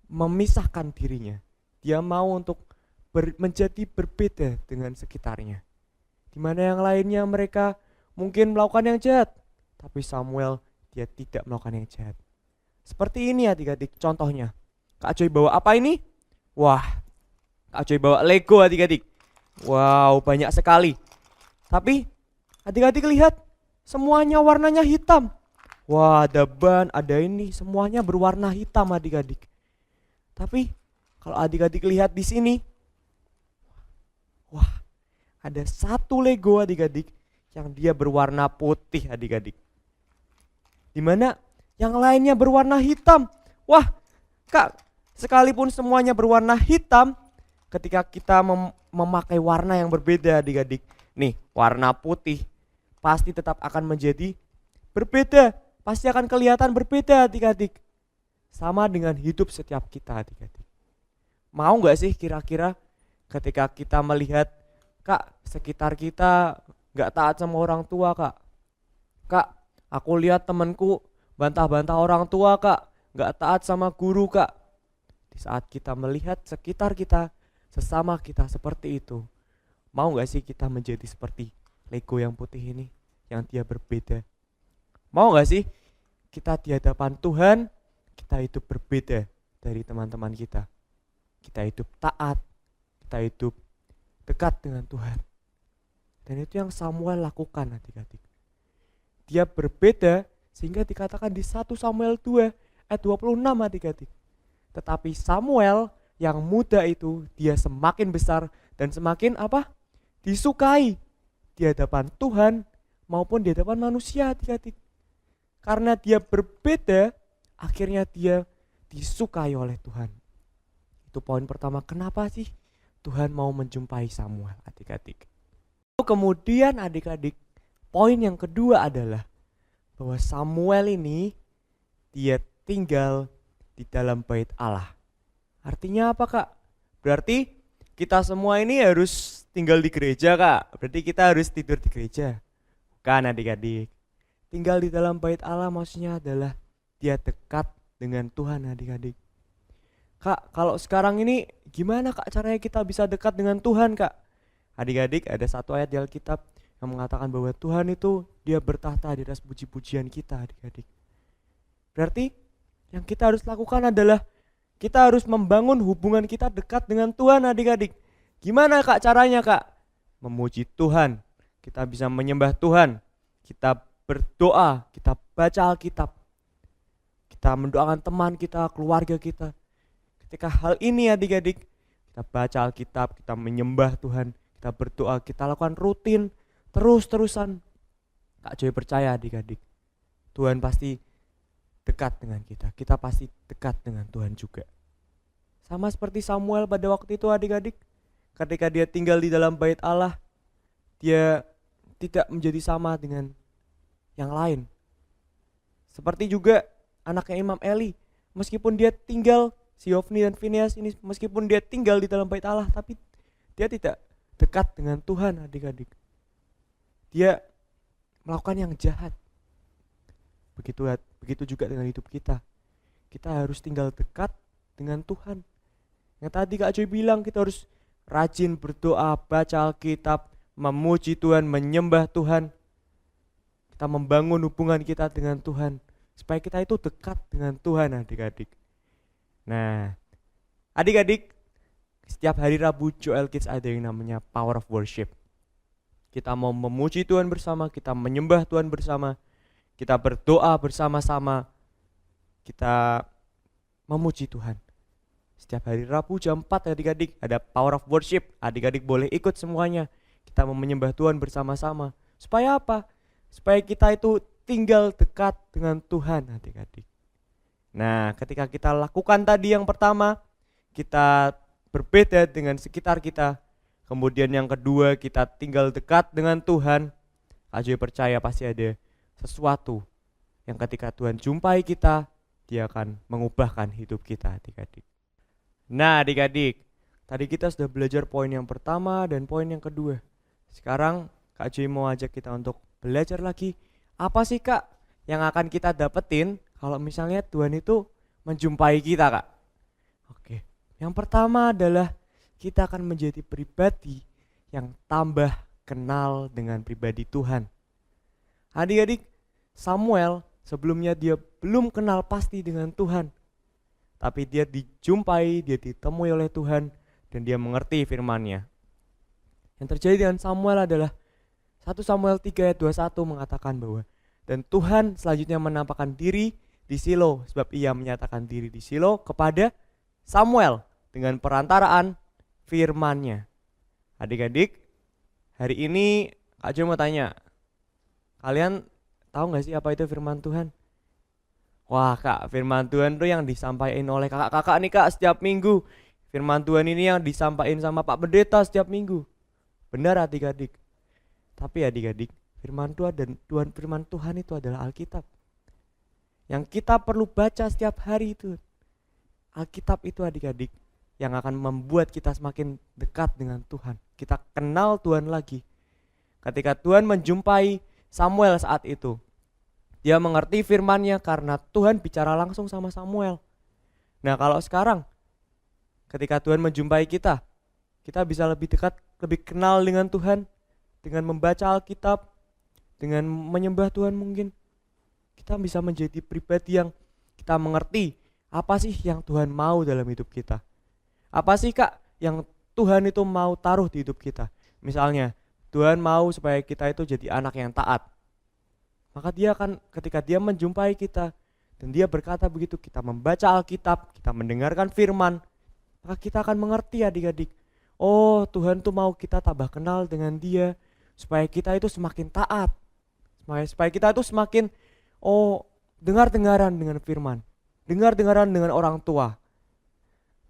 memisahkan dirinya. Dia mau untuk menjadi berbeda dengan sekitarnya. Di mana yang lainnya mereka mungkin melakukan yang jahat, tapi Samuel dia tidak melakukan yang jahat. Seperti ini adik-adik contohnya. Kak Joy bawa apa ini? Wah, Kak Joy bawa Lego adik-adik. Wow, banyak sekali. Tapi adik-adik lihat, semuanya warnanya hitam. Wah, ada ban, ada ini, semuanya berwarna hitam adik-adik. Tapi Kalau adik-adik lihat di sini, wah, ada satu Lego adik-adik yang dia berwarna putih adik-adik. Dimana yang lainnya berwarna hitam. Wah, Kak, sekalipun semuanya berwarna hitam, ketika kita memakai warna yang berbeda adik-adik. Nih, warna putih pasti tetap akan menjadi berbeda. Pasti akan kelihatan berbeda adik-adik. Sama dengan hidup setiap kita adik-adik. Mau gak sih kira-kira ketika kita melihat, Kak, sekitar kita gak taat sama orang tua, Kak. Kak, aku lihat temanku bantah-bantah orang tua, Kak. Gak taat sama guru, Kak. Di saat kita melihat sekitar kita, sesama kita seperti itu, mau gak sih kita menjadi seperti Lego yang putih ini, yang dia berbeda? Mau gak sih kita di hadapan Tuhan, kita hidup berbeda dari teman-teman kita? Kita hidup taat, kita hidup dekat dengan Tuhan. Dan itu yang Samuel lakukan adik-adik. Dia berbeda sehingga dikatakan di 1 Samuel 2 ayat 26 adik-adik. Tetapi Samuel yang muda itu dia semakin besar dan semakin disukai di hadapan Tuhan maupun di hadapan manusia adik-adik. Karena dia berbeda, akhirnya dia disukai oleh Tuhan. Itu poin pertama, kenapa sih Tuhan mau menjumpai Samuel adik-adik. Kemudian adik-adik, poin yang kedua adalah bahwa Samuel ini dia tinggal di dalam bait Allah. Artinya apa, Kak? Berarti kita semua ini harus tinggal di gereja, Kak. Berarti kita harus tidur di gereja. Bukan adik-adik. Tinggal di dalam bait Allah maksudnya adalah dia dekat dengan Tuhan adik-adik. Kak, kalau sekarang ini gimana, Kak, caranya kita bisa dekat dengan Tuhan, Kak? Adik-adik, ada satu ayat di Alkitab yang mengatakan bahwa Tuhan itu dia bertahta di atas puji-pujian kita adik-adik. Berarti yang kita harus lakukan adalah kita harus membangun hubungan kita dekat dengan Tuhan adik-adik. Gimana, Kak, caranya, Kak? Memuji Tuhan, kita bisa menyembah Tuhan, kita berdoa, kita baca Alkitab, kita mendoakan teman kita, keluarga kita. Ketika hal ini adik-adik, kita baca Alkitab, kita menyembah Tuhan, kita berdoa, kita lakukan rutin, terus-terusan. Kak Joy percaya adik-adik, Tuhan pasti dekat dengan kita pasti dekat dengan Tuhan juga. Sama seperti Samuel pada waktu itu adik-adik, ketika dia tinggal di dalam bait Allah, dia tidak menjadi sama dengan yang lain. Seperti juga anaknya Imam Eli, meskipun dia tinggal, si Hofni dan Phineas ini, meskipun dia tinggal di dalam bait Allah, tapi dia tidak dekat dengan Tuhan adik-adik. Dia melakukan yang jahat. Begitu juga dengan hidup kita. Kita harus tinggal dekat dengan Tuhan. Yang tadi Kak Joy bilang, kita harus rajin berdoa, baca Alkitab, memuji Tuhan, menyembah Tuhan. Kita membangun hubungan kita dengan Tuhan supaya kita itu dekat dengan Tuhan adik-adik. Nah, adik-adik, setiap hari Rabu Joel Kids ada yang namanya Power of Worship. Kita mau memuji Tuhan bersama, kita menyembah Tuhan bersama, kita berdoa bersama-sama, kita memuji Tuhan. Setiap hari Rabu jam 4 adik-adik ada Power of Worship. Adik-adik boleh ikut semuanya. Kita mau menyembah Tuhan bersama-sama. Supaya apa? Supaya kita itu tinggal dekat dengan Tuhan adik-adik. Nah, ketika kita lakukan tadi yang pertama, kita berbeda dengan sekitar kita. Kemudian yang kedua, kita tinggal dekat dengan Tuhan. Aja percaya pasti ada sesuatu yang ketika Tuhan jumpai kita, dia akan mengubahkan hidup kita adik-adik. Nah adik-adik, tadi kita sudah belajar poin yang pertama dan poin yang kedua. Sekarang Kak Joy mau ajak kita untuk belajar lagi. Apa sih, Kak, yang akan kita dapetin kalau misalnya Tuhan itu menjumpai kita, Kak? Oke, yang pertama adalah kita akan menjadi pribadi yang tambah kenal dengan pribadi Tuhan. Adik-adik, Samuel sebelumnya dia belum kenal pasti dengan Tuhan. Tapi dia dijumpai, dia ditemui oleh Tuhan, dan dia mengerti firman-Nya. Yang terjadi dengan Samuel adalah 1 Samuel 3 ayat 21 mengatakan bahwa dan Tuhan selanjutnya menampakkan diri di Silo, sebab ia menyatakan diri di Silo kepada Samuel. dengan perantaraan firman-Nya. Adik-adik, hari ini Kak Jo mau tanya, kalian tahu gak sih apa itu firman Tuhan? Wah Kak, firman Tuhan tuh yang disampaikan oleh kakak-kakak nih Kak setiap minggu. Firman Tuhan ini yang disampaikan sama Pak Pendeta setiap minggu. Benar adik-adik. Tapi adik-adik, firman Tuhan itu adalah Alkitab. Yang kita perlu baca setiap hari itu. Alkitab itu adik-adik yang akan membuat kita semakin dekat dengan Tuhan. Kita kenal Tuhan lagi. Ketika Tuhan menjumpai Samuel saat itu, dia mengerti firman-Nya karena Tuhan bicara langsung sama Samuel. Nah kalau sekarang, ketika Tuhan menjumpai kita bisa lebih dekat, lebih kenal dengan Tuhan, dengan membaca Alkitab, dengan menyembah Tuhan mungkin. Kita bisa menjadi pribadi yang kita mengerti apa sih yang Tuhan mau dalam hidup kita. Apa sih Kak yang Tuhan itu mau taruh di hidup kita. Misalnya Tuhan mau supaya kita itu jadi anak yang taat. Maka dia akan ketika dia menjumpai kita dan dia berkata begitu, kita membaca Alkitab, kita mendengarkan firman, maka kita akan mengerti adik-adik. Oh Tuhan tuh mau kita tambah kenal dengan dia supaya kita itu semakin taat. Supaya kita itu semakin dengar-dengaran dengan firman. Dengar-dengaran dengan orang tua.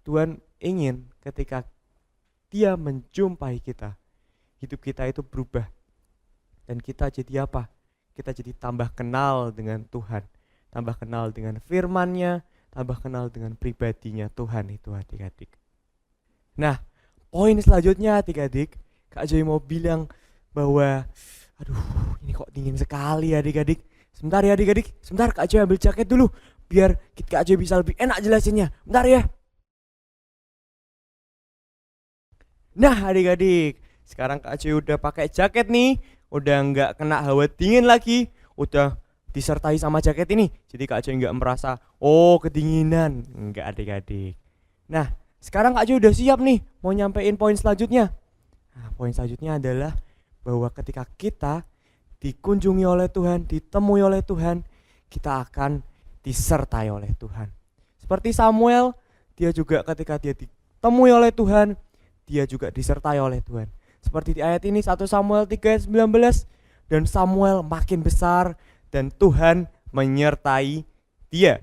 Tuhan ingin ketika dia menjumpai kita, hidup kita itu berubah. Dan kita jadi apa? Kita jadi tambah kenal dengan Tuhan. Tambah kenal dengan firman-Nya, tambah kenal dengan pribadinya Tuhan itu adik-adik. Nah, poin selanjutnya adik-adik, Kak Joy mau bilang bahwa ini kok dingin sekali adik-adik. Sebentar ya adik-adik, sebentar Kak Joy ambil jaket dulu biar Kak Joy bisa lebih enak jelasinnya. Bentar ya. Nah adik-adik, sekarang Kak Joy udah pakai jaket nih, udah nggak kena hawa dingin lagi, udah disertai sama jaket ini. Jadi Kak Joy nggak merasa kedinginan, enggak adik-adik. Nah sekarang Kak Joy udah siap nih mau nyampein poin selanjutnya. Nah, poin selanjutnya adalah bahwa ketika kita dikunjungi oleh Tuhan, ditemui oleh Tuhan, kita akan disertai oleh Tuhan. Seperti Samuel, dia juga ketika dia ditemui oleh Tuhan, dia juga disertai oleh Tuhan. Seperti di ayat ini 1 Samuel 3 ayat 19, dan Samuel makin besar dan Tuhan menyertai dia.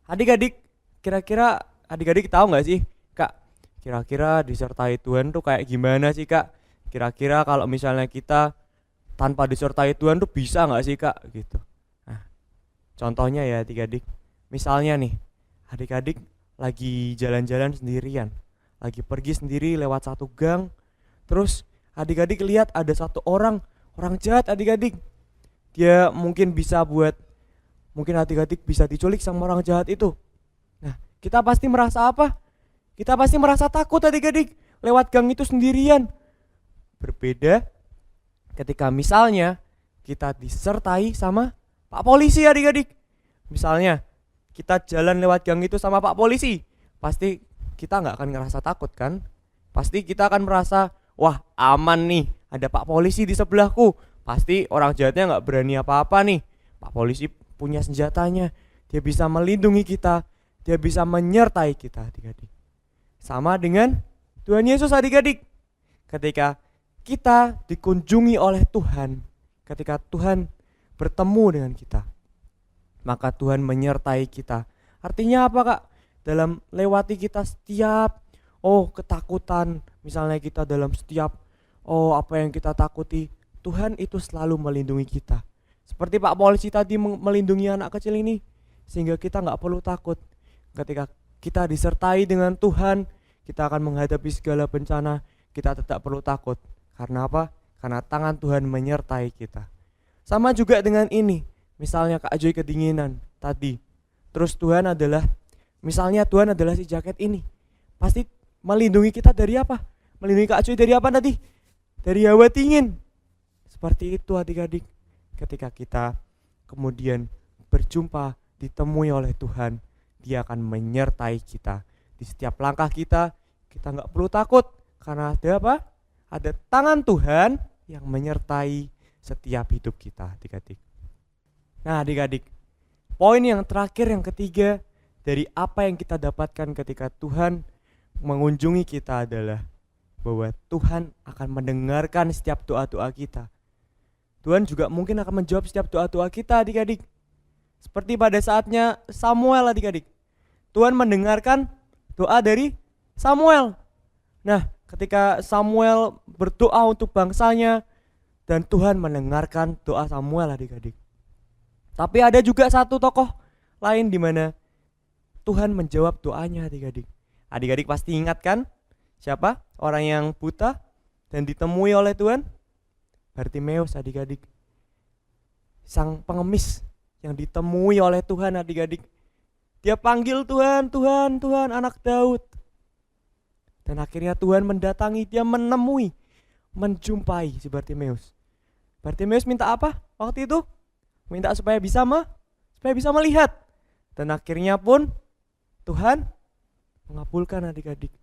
Adik-adik, kira-kira adik-adik tahu gak sih Kak, kira-kira disertai Tuhan tuh kayak gimana sih Kak? Kira-kira kalau misalnya kita tanpa disertai Tuhan tuh bisa gak sih Kak? Gitu. Nah, contohnya ya adik-adik, misalnya nih adik-adik lagi jalan-jalan sendirian, lagi pergi sendiri lewat satu gang, terus adik-adik lihat ada satu orang jahat adik-adik. Dia mungkin adik-adik bisa diculik sama orang jahat itu. Nah, kita pasti merasa apa? Kita pasti merasa takut adik-adik lewat gang itu sendirian. Berbeda ketika misalnya kita disertai sama Pak Polisi adik-adik. Misalnya kita jalan lewat gang itu sama Pak Polisi, pasti kita nggak akan ngerasa takut kan? Pasti kita akan merasa, wah aman nih, ada Pak Polisi di sebelahku. Pasti orang jahatnya nggak berani apa-apa nih. Pak Polisi punya senjatanya, dia bisa melindungi kita, dia bisa menyertai kita adik-adik. Sama dengan Tuhan Yesus adik-adik. Ketika kita dikunjungi oleh Tuhan, ketika Tuhan bertemu dengan kita, maka Tuhan menyertai kita. Artinya apa Kak? Dalam lewati kita setiap ketakutan, misalnya kita dalam setiap apa yang kita takuti, Tuhan itu selalu melindungi kita. Seperti Pak Polisi tadi melindungi anak kecil ini, sehingga kita gak perlu takut. Ketika kita disertai dengan Tuhan, kita akan menghadapi segala bencana, kita tidak perlu takut. Karena apa? Karena tangan Tuhan menyertai kita. Sama juga dengan ini, misalnya Kak Joy kedinginan tadi, terus misalnya Tuhan adalah si jaket ini, pasti melindungi kita dari apa? Melindungi Kak Joy dari apa tadi? Dari hawa dingin. Seperti itu adik-adik. Ketika kita kemudian berjumpa, ditemui oleh Tuhan, Dia akan menyertai kita. Di setiap langkah kita gak perlu takut. Karena ada apa? Ada tangan Tuhan yang menyertai setiap hidup kita adik-adik. Nah adik-adik, poin yang terakhir yang ketiga, dari apa yang kita dapatkan ketika Tuhan mengunjungi kita adalah bahwa Tuhan akan mendengarkan setiap doa-doa kita. Tuhan juga mungkin akan menjawab setiap doa-doa kita, adik-adik. Seperti pada saatnya Samuel, adik-adik. Tuhan mendengarkan doa dari Samuel. Nah, ketika Samuel berdoa untuk bangsanya dan Tuhan mendengarkan doa Samuel, adik-adik. Tapi ada juga satu tokoh lain di mana Tuhan menjawab doanya, adik-adik. Adik-adik pasti ingat kan? Siapa? Orang yang buta dan ditemui oleh Tuhan? Bartimeus, adik-adik. Sang pengemis yang ditemui oleh Tuhan, adik-adik. Dia panggil Tuhan, Tuhan, Tuhan, anak Daud. Dan akhirnya Tuhan mendatangi, dia menemui, menjumpai si Bartimeus. Bartimeus minta apa waktu itu? Minta supaya bisa melihat. Dan akhirnya pun Tuhan mengabulkan, adik-adik.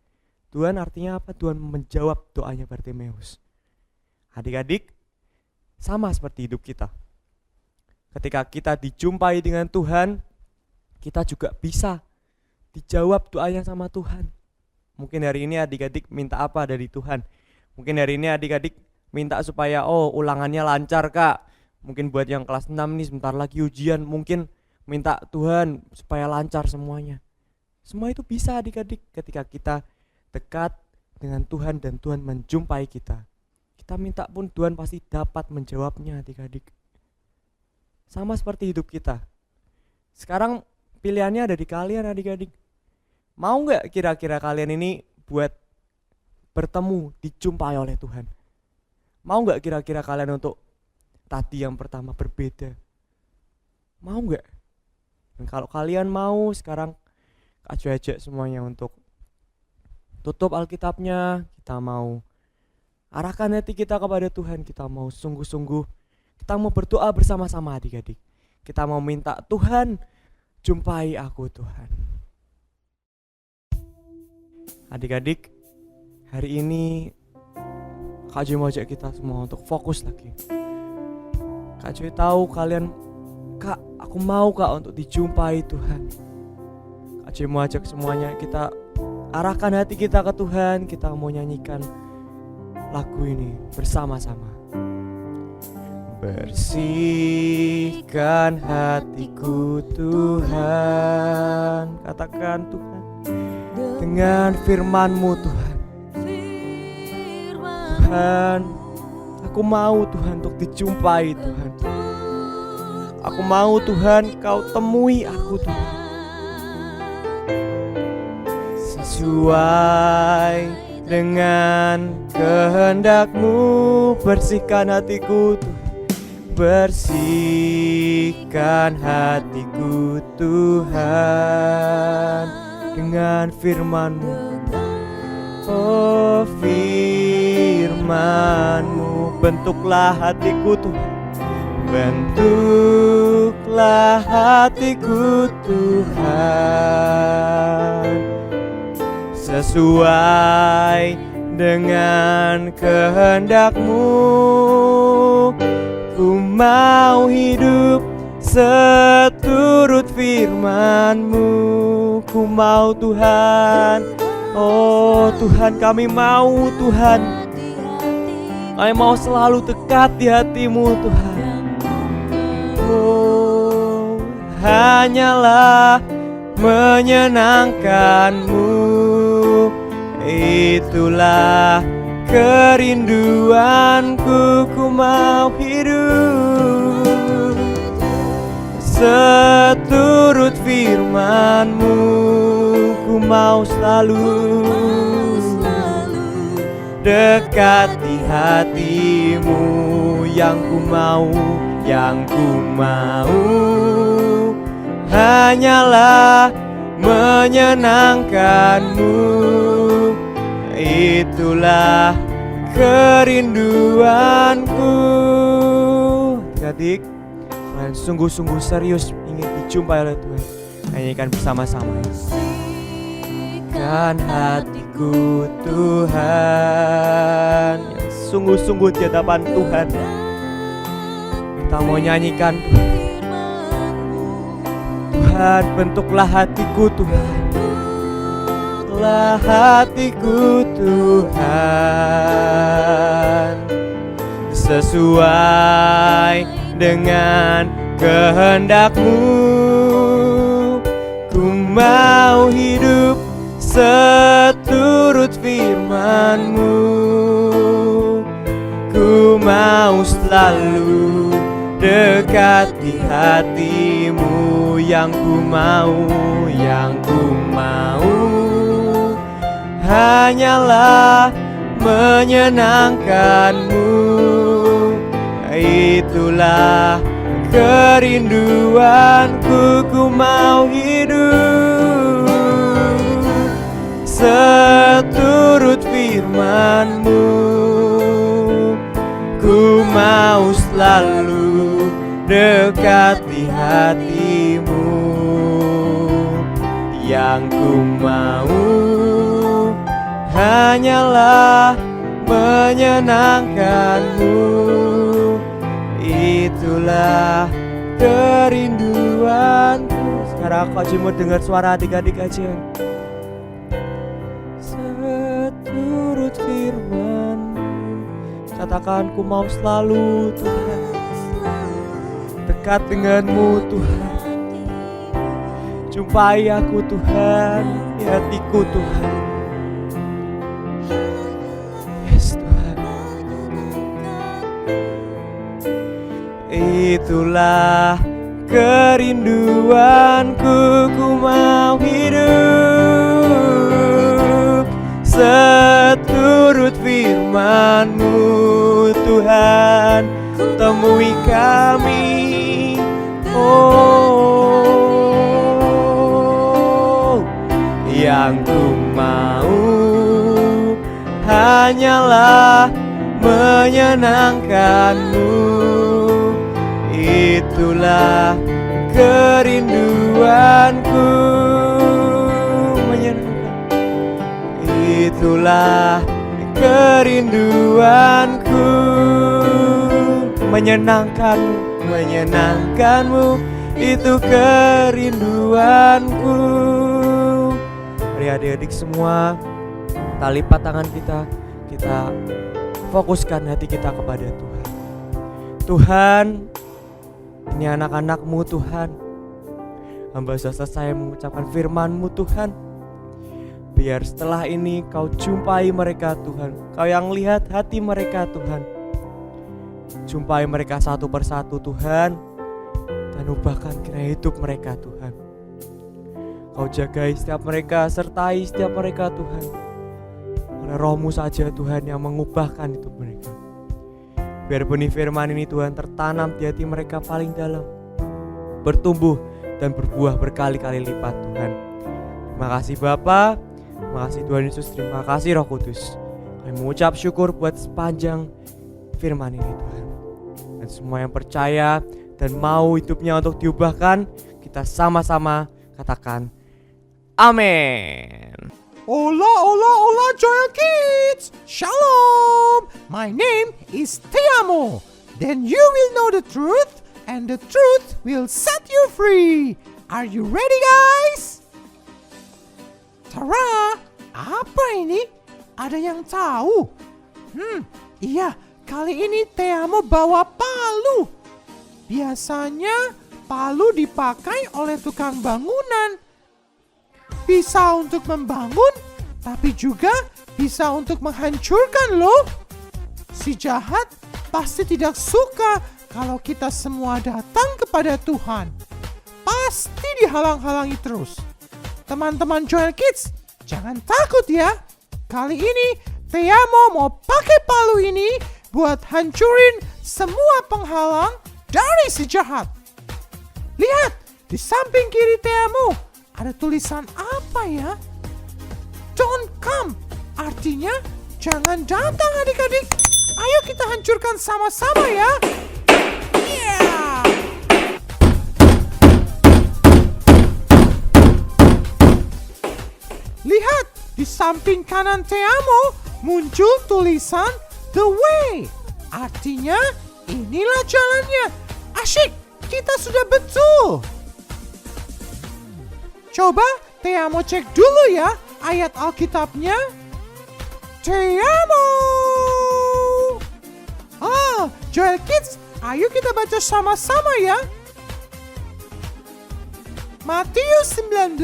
Tuhan artinya apa? Tuhan menjawab doanya Bartimeus. Adik-adik, sama seperti hidup kita. Ketika kita dijumpai dengan Tuhan, kita juga bisa dijawab doanya sama Tuhan. Mungkin hari ini adik-adik minta apa dari Tuhan? Mungkin hari ini adik-adik minta supaya ulangannya lancar, Kak. Mungkin buat yang kelas 6 nih sebentar lagi ujian, mungkin minta Tuhan supaya lancar semuanya. Semua itu bisa, adik-adik, ketika kita dekat dengan Tuhan dan Tuhan menjumpai kita. Kita minta pun Tuhan pasti dapat menjawabnya, adik-adik. Sama seperti hidup kita. Sekarang pilihannya ada di kalian, adik-adik. Mau gak kira-kira kalian ini buat bertemu, dijumpai oleh Tuhan? Mau gak kira-kira kalian untuk tadi yang pertama berbeda? Mau gak? Dan kalau kalian mau, sekarang Kak Jo ajak semuanya untuk tutup Alkitabnya. Kita mau arahkan hati kita kepada Tuhan. Kita mau sungguh-sungguh, kita mau berdoa bersama-sama, adik-adik. Kita mau minta, Tuhan, jumpai aku, Tuhan. Adik-adik, hari ini Kak Jo mau ajak kita semua untuk fokus lagi. Kak Jo tahu kalian, Kak, aku mau, Kak, untuk dijumpai Tuhan. Kak Jo mau ajak semuanya, kita arahkan hati kita ke Tuhan. Kita mau nyanyikan lagu ini bersama-sama. Bersihkan hatiku, Tuhan. Katakan, Tuhan, dengan firman-Mu, Tuhan. Tuhan, aku mau, Tuhan, untuk dijumpai, Tuhan. Aku mau, Tuhan, Kau temui aku, Tuhan. Sesuai dengan kehendak-Mu, bersihkan hatiku, Tuhan. Bersihkan hatiku, Tuhan, dengan firman-Mu. Oh, firman-Mu, bentuklah hatiku, Tuhan. Bentuklah hatiku, Tuhan, sesuai dengan kehendak-Mu. Ku mau hidup seturut firman-Mu. Ku mau, Tuhan. Oh Tuhan, kami mau, Tuhan. Kami mau selalu dekat di hati-Mu, Tuhan. Oh, hanyalah menyenangkan-Mu. Itulah kerinduanku. Ku mau hidup seturut firman-Mu. Ku mau selalu dekat di hati-Mu. Yang ku mau hanyalah menyenangkan-Mu. Itulah kerinduanku. Adik-adik, kalian sungguh-sungguh serius ingin dijumpai oleh Tuhan, nyanyikan bersama-sama. Kan hatiku, Tuhan, yang sungguh-sungguh di hadapan Tuhan. Kita mau nyanyikan, Tuhan, Tuhan, bentuklah hatiku Tuhan. Bentuklah hatiku Tuhan, sesuai dengan kehendak-Mu. Ku mau hidup seturut firman-Mu. Ku mau selalu dekati hati-Mu. Yang ku mau hanyalah menyenangkan-Mu. Itulah kerinduanku, ku mau hidup seturut firman-Mu. Ku mau selalu dekati hati-Mu. Yang ku mau hanyalah menyenangkan-Mu. Itulah kerinduanku. Sekarang aku aja mau dengar suara adik-adik aja. Seturut firman-Mu. Katakan, ku mau selalu Tuhan dekat dengan-Mu Tuhan. Jumpai aku Tuhan di hatiku Tuhan. Yes Tuhan. Itulah kerinduanku, ku mau hidup seturut firman-Mu Tuhan. Temui kami, oh, yang ku mau hanyalah menyenangkan-Mu. Itulah kerinduanku, menyenangkan. Itulah kerinduanku, menyenangkan-Mu. Itu kerinduanku. Mari adik-adik semua, kita lipat tangan kita fokuskan hati kita kepada Tuhan. Tuhan, ini anak-anak-Mu Tuhan. Hamba sudah selesai mengucapkan firman-Mu Tuhan. Biar setelah ini Kau jumpai mereka Tuhan. Kau yang lihat hati mereka Tuhan. Jumpai mereka satu persatu Tuhan. Dan ubahkan kiranya hidup mereka Tuhan. Kau jagai setiap mereka, sertai setiap mereka Tuhan. Oleh Roh-Mu saja Tuhan yang mengubahkan hidup mereka. Biar benih firman ini Tuhan tertanam di hati mereka paling dalam, bertumbuh dan berbuah berkali-kali lipat Tuhan. Terima kasih Bapa, terima kasih Tuhan Yesus, terima kasih Roh Kudus. Kami mengucap syukur buat sepanjang firman ini Tuhan. Dan semua yang percaya dan mau hidupnya untuk diubahkan, kita sama-sama katakan amin. Hola, hola, hola, Joel Kids! Shalom! My name is Te Amo. Then you will know the truth, and the truth will set you free. Are you ready, guys? Tara, apa ini? Ada yang tahu? Iya, kali ini Te Amo bawa palu. Biasanya palu dipakai oleh tukang bangunan. Bisa untuk membangun, tapi juga bisa untuk menghancurkan loh. Si jahat pasti tidak suka kalau kita semua datang kepada Tuhan. Pasti dihalang-halangi terus. Teman-teman Joel Kids, jangan takut ya. Kali ini Te Amo mau pakai palu ini buat hancurin semua penghalang dari si jahat. Lihat, di samping kiri Te Amo ada tulisan apa ya? Don't come. Artinya jangan datang adik-adik. Ayo kita hancurkan sama-sama ya. Yeah. Lihat, di samping kanan Te Amo muncul tulisan The Way. Artinya inilah jalannya. Asyik, kita sudah betul. Coba Tea mau cek dulu ya ayat Alkitabnya. Teamo. Joel Kids, ayo kita baca sama-sama ya. Matius 19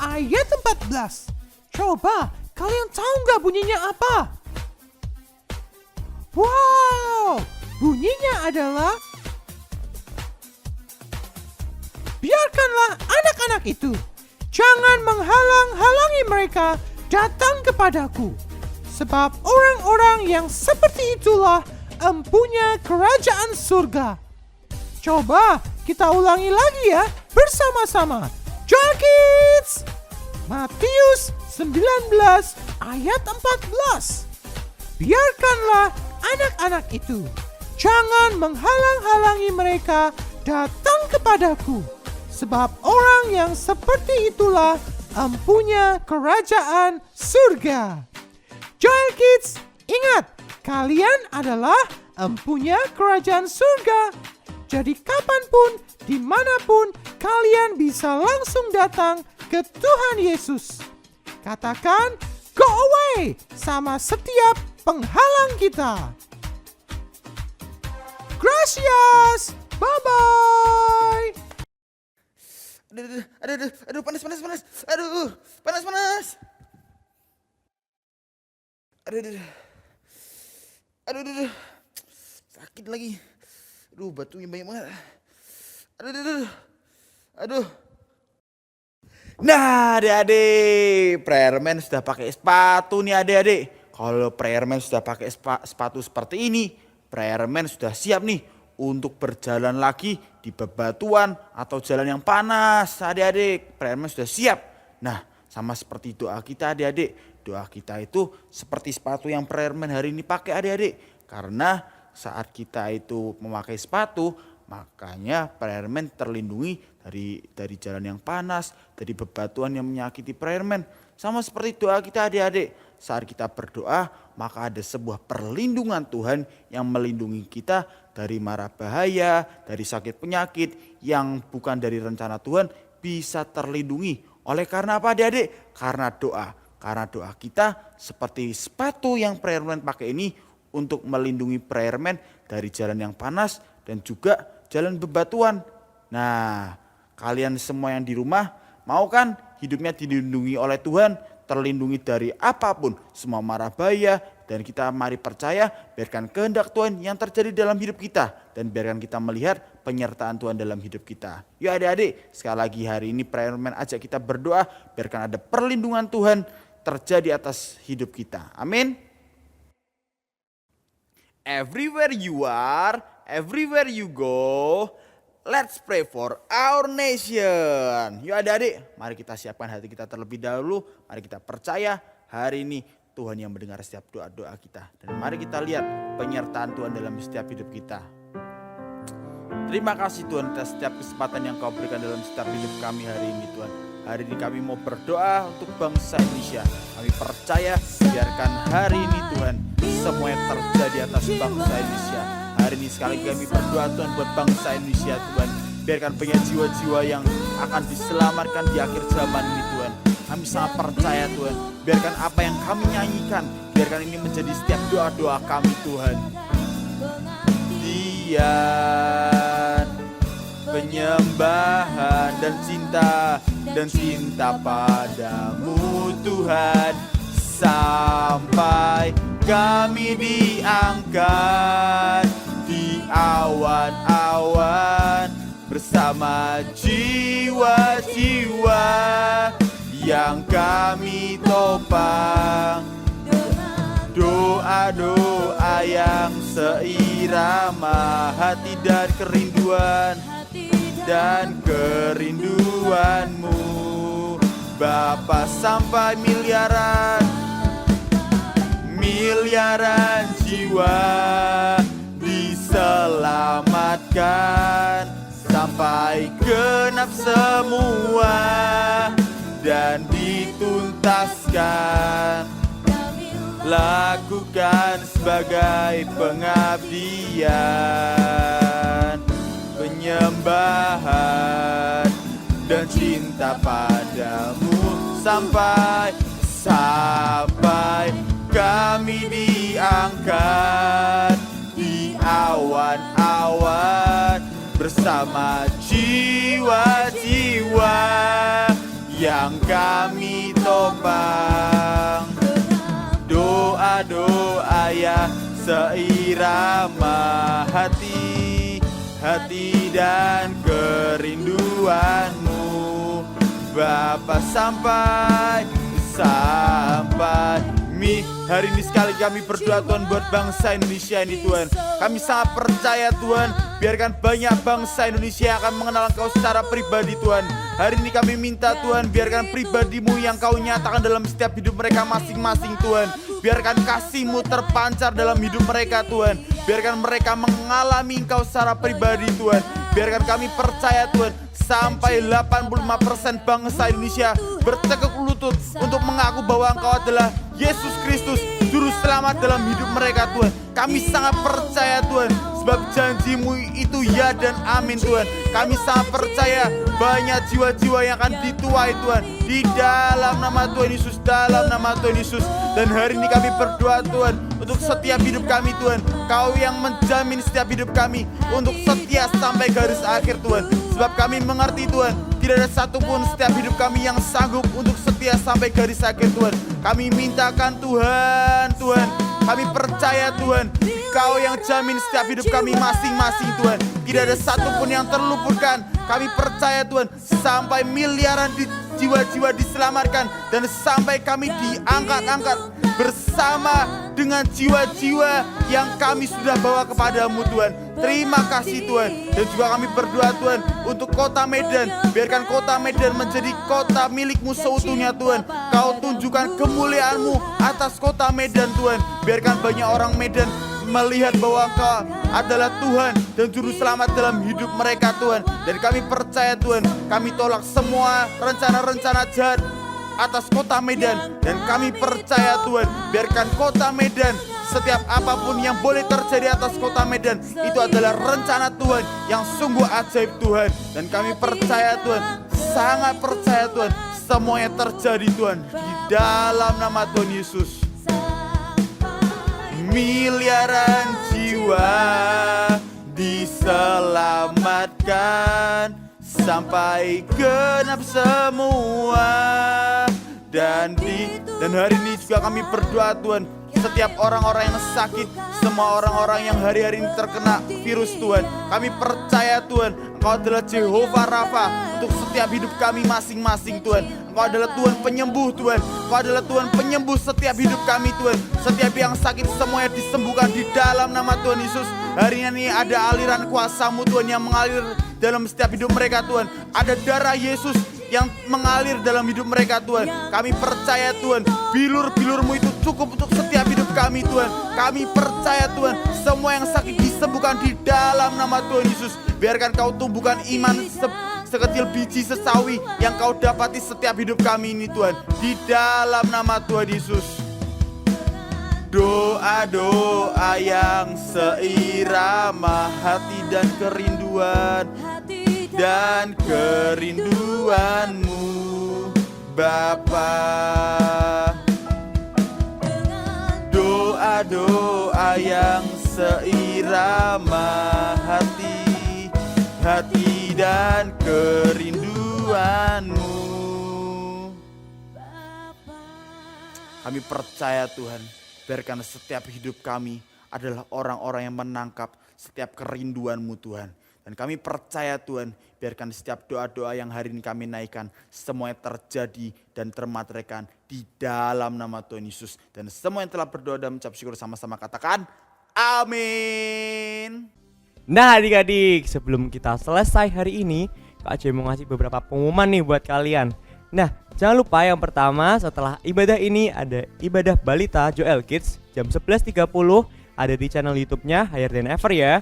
ayat 14. Coba, kalian tahu nggak bunyinya apa? Wow, bunyinya adalah biarkanlah anak-anak itu. Jangan menghalang-halangi mereka datang kepadaku. Sebab orang-orang yang seperti itulah empunya kerajaan surga. Coba kita ulangi lagi ya bersama-sama. Joel Kids. Matius 19 ayat 14. Biarkanlah anak-anak itu. Jangan menghalang-halangi mereka datang kepadaku. Sebab orang yang seperti itulah empunya kerajaan surga. Joel Kids, ingat, kalian adalah empunya kerajaan surga. Jadi kapanpun, dimanapun, kalian bisa langsung datang ke Tuhan Yesus. Katakan, go away sama setiap penghalang kita. Gracias, bye-bye. Aduh, panas. Aduh, panas. Aduh, sakit lagi. Aduh, batunya banyak banget. Aduh. Nah, adik-adik, prayerman sudah pakai sepatu nih adik-adik. Kalau prayerman sudah pakai sepatu seperti ini, prayerman sudah siap nih untuk berjalan lagi di bebatuan atau jalan yang panas. Adik-adik, prayerman sudah siap. Nah, sama seperti doa kita adik-adik. Doa kita itu seperti sepatu yang prayerman hari ini pakai adik-adik. Karena saat kita itu memakai sepatu, makanya prayerman terlindungi dari jalan yang panas, dari bebatuan yang menyakiti prayerman. Sama seperti doa kita adik-adik. Saat kita berdoa, maka ada sebuah perlindungan Tuhan yang melindungi kita dari mara bahaya, dari sakit penyakit yang bukan dari rencana Tuhan bisa terlindungi. Oleh karena apa adik-adik? Karena doa. Karena doa kita seperti sepatu yang prayerman pakai ini untuk melindungi prayerman dari jalan yang panas dan juga jalan bebatuan. Nah, kalian semua yang di rumah mau kan hidupnya dilindungi oleh Tuhan, terlindungi dari apapun, semua mara bahaya, dan kita mari percaya biarkan kehendak Tuhan yang terjadi dalam hidup kita dan biarkan kita melihat penyertaan Tuhan dalam hidup kita. Yuk adik-adik, sekali lagi hari ini prayerman ajak kita berdoa biarkan ada perlindungan Tuhan terjadi atas hidup kita. Amin. Everywhere you are, everywhere you go, let's pray for our nation. Yuk adik-adik, mari kita siapkan hati kita terlebih dahulu. Mari kita percaya hari ini Tuhan yang mendengar setiap doa-doa kita. Dan mari kita lihat penyertaan Tuhan dalam setiap hidup kita. Terima kasih Tuhan atas setiap kesempatan yang Kau berikan dalam setiap hidup kami hari ini Tuhan. Hari ini kami mau berdoa untuk bangsa Indonesia. Kami percaya biarkan hari ini Tuhan semua yang terjadi atas bangsa Indonesia. Hari ini sekali lagi kami berdoa Tuhan buat bangsa Indonesia Tuhan. Biarkan banyak jiwa-jiwa yang akan diselamatkan di akhir zaman ini Tuhan. Kami sangat percaya Tuhan. Biarkan apa yang kami nyanyikan, biarkan ini menjadi setiap doa-doa kami Tuhan. Dian, penyembahan dan cinta padamu Tuhan. Sampai kami diangkat di awan-awan bersama jiwa-jiwa yang kami topang. Doa-doa yang seirama hati dan kerinduanmu Bapa, sampai miliaran jiwa diselamatkan, sampai genap semua dan dituntaskan. Lakukan sebagai pengabdian, penyembahan dan cinta padamu sampai kami diangkat di awan-awan bersama jiwa-jiwa yang kami topang. Doa-doa yang seirama hati dan kerinduanmu Bapa sampai hari ini sekali kami berdoa Tuhan buat bangsa Indonesia ini Tuhan. Kami sangat percaya Tuhan, biarkan banyak bangsa Indonesia yang akan mengenal Engkau secara pribadi Tuhan. Hari ini kami minta Tuhan, biarkan pribadi-Mu yang Kau nyatakan dalam setiap hidup mereka masing-masing Tuhan. Biarkan kasih-Mu terpancar dalam hidup mereka Tuhan. Biarkan mereka mengalami Engkau secara pribadi Tuhan. Biarkan kami percaya Tuhan, sampai 85% bangsa Indonesia bertekuk lutut untuk mengaku bahwa Engkau adalah Yesus Kristus, Juru Selamat dalam hidup mereka Tuhan. Kami sangat percaya Tuhan, sebab janji-Mu itu ya dan amin Tuhan. Kami sangat percaya banyak jiwa-jiwa yang akan dituai Tuhan, di dalam nama Tuhan Yesus, dalam nama Tuhan Yesus. Dan hari ini kami berdoa Tuhan, untuk setiap hidup kami Tuhan, Kau yang menjamin setiap hidup kami untuk setia sampai garis akhir Tuhan. Sebab kami mengerti Tuhan, tidak ada satupun setiap hidup kami yang sanggup untuk setia sampai garis akhir Tuhan. Kami mintakan Tuhan, kami percaya Tuhan, Kau yang jamin setiap hidup kami masing-masing Tuhan. Tidak ada satupun yang terluputkan. Kami percaya Tuhan, sampai miliaran jiwa-jiwa diselamatkan, dan sampai kami diangkat-angkat bersama dengan jiwa-jiwa yang kami sudah bawa kepadamu Tuhan. Terima kasih Tuhan. Dan juga kami berdoa Tuhan untuk kota Medan. Biarkan kota Medan menjadi kota milik-Mu seutuhnya Tuhan. Kau tunjukkan kemuliaan-Mu atas kota Medan Tuhan. Biarkan banyak orang Medan melihat bahwa Engkau adalah Tuhan dan Juru Selamat dalam hidup mereka Tuhan. Dan kami percaya Tuhan, kami tolak semua rencana-rencana jahat atas kota Medan. Dan kami percaya Tuhan, biarkan kota Medan, setiap apapun yang boleh terjadi atas kota Medan, itu adalah rencana Tuhan yang sungguh ajaib Tuhan. Dan kami percaya Tuhan, sangat percaya Tuhan, semuanya terjadi Tuhan, di dalam nama Tuhan Yesus. Miliaran jiwa diselamatkan sampai genap semua. Dan hari ini juga kami berdoa Tuhan, setiap orang-orang yang sakit, semua orang-orang yang hari-hari ini terkena virus Tuhan, kami percaya Tuhan, Engkau adalah Jehovah Rafa untuk setiap hidup kami masing-masing Tuhan. Engkau adalah Tuhan penyembuh Tuhan. Engkau adalah Tuhan penyembuh setiap hidup kami Tuhan. Setiap yang sakit semuanya disembuhkan di dalam nama Tuhan Yesus. Hari ini ada aliran kuasa-Mu Tuhan yang mengalir dalam setiap hidup mereka Tuhan. Ada darah Yesus yang mengalir dalam hidup mereka Tuhan. Kami percaya Tuhan, bilur-bilur-Mu itu cukup untuk setiap hidup kami Tuhan. Kami percaya Tuhan, semua yang sakit disembuhkan di dalam nama Tuhan Yesus. Biarkan Kau tumbuhkan iman sekecil biji sesawi yang Kau dapati setiap hidup kami ini Tuhan, di dalam nama Tuhan Yesus. Doa-doa yang seirama hati dan kerinduan-Mu Bapa. Doa-doa yang seirama hati dan kerinduan-Mu. Kami percaya Tuhan, biarkan setiap hidup kami adalah orang-orang yang menangkap setiap kerinduan-Mu Tuhan. Dan kami percaya Tuhan, biarkan setiap doa-doa yang hari ini kami naikkan, semuanya terjadi dan termateraikan di dalam nama Tuhan Yesus. Dan semua yang telah berdoa dan mengucap syukur sama-sama katakan, amin. Nah adik-adik, sebelum kita selesai hari ini, Kak Joy mau ngasih beberapa pengumuman nih buat kalian. Nah, jangan lupa yang pertama, setelah ibadah ini ada ibadah balita Joel Kids jam 11.30, ada di channel YouTube-nya Higher Than Ever ya.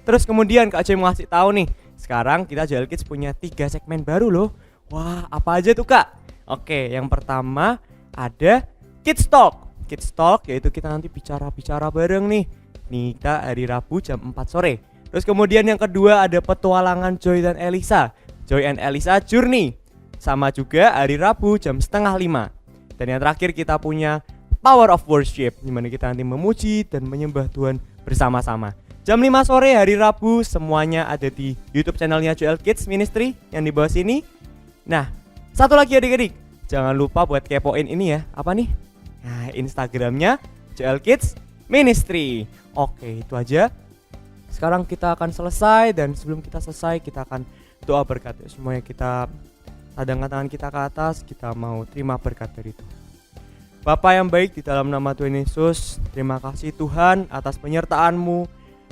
Terus kemudian Kak Joy mau ngasih tahu nih, sekarang kita Joel Kids punya 3 segmen baru loh. Wah, apa aja tuh Kak? Oke, yang pertama ada Kids Talk. Kids Talk yaitu kita nanti bicara-bicara bareng nih. Kita hari Rabu jam 4 sore. Terus kemudian yang kedua ada petualangan Joy dan Elisa Joy and Elisa Journey. Sama juga hari Rabu jam 4:30. Dan yang terakhir kita punya Power of Worship, di mana kita nanti memuji dan menyembah Tuhan bersama-sama. Jam 5 sore hari Rabu semuanya ada di YouTube channelnya Joel Kids Ministry yang di bawah sini. Nah, satu lagi adik-adik, jangan lupa buat kepoin ini ya. Apa nih? Nah, Instagramnya Joel Kids Ministry. Oke, itu aja. Sekarang kita akan selesai, dan sebelum kita selesai kita akan doa berkat. Semuanya kita tadangkan tangan kita ke atas, kita mau terima berkat dari Tuhan. Bapa yang baik, di dalam nama Tuhan Yesus, terima kasih Tuhan atas penyertaan-Mu,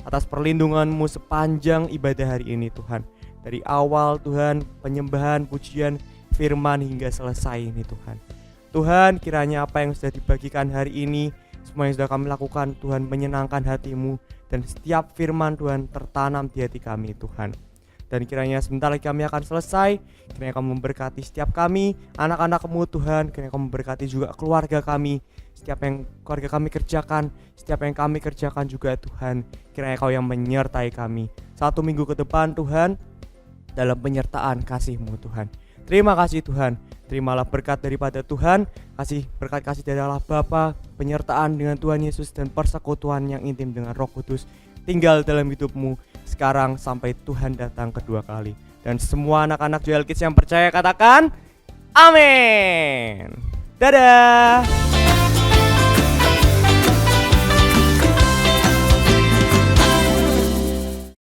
atas perlindungan-Mu sepanjang ibadah hari ini Tuhan. Dari awal Tuhan, penyembahan, pujian, firman hingga selesai ini Tuhan. Tuhan, kiranya apa yang sudah dibagikan hari ini, semua yang sudah kami lakukan Tuhan menyenangkan hati-Mu, dan setiap firman Tuhan tertanam di hati kami Tuhan. Dan kiranya sebentar lagi kami akan selesai, kiranya Kamu memberkati setiap kami, anak-anak-Mu Tuhan, kiranya Kamu memberkati juga keluarga kami, setiap yang keluarga kami kerjakan, setiap yang kami kerjakan juga Tuhan, kiranya Kau yang menyertai kami. 1 minggu ke depan Tuhan, dalam penyertaan kasih-Mu Tuhan. Terima kasih Tuhan, terimalah berkat daripada Tuhan, kasih dari Allah Bapa, penyertaan dengan Tuhan Yesus, dan persekutuan yang intim dengan Roh Kudus tinggal dalam hidupmu sekarang sampai Tuhan datang kedua kali. Dan semua anak-anak Joel Kids yang percaya katakan amin. Dadah.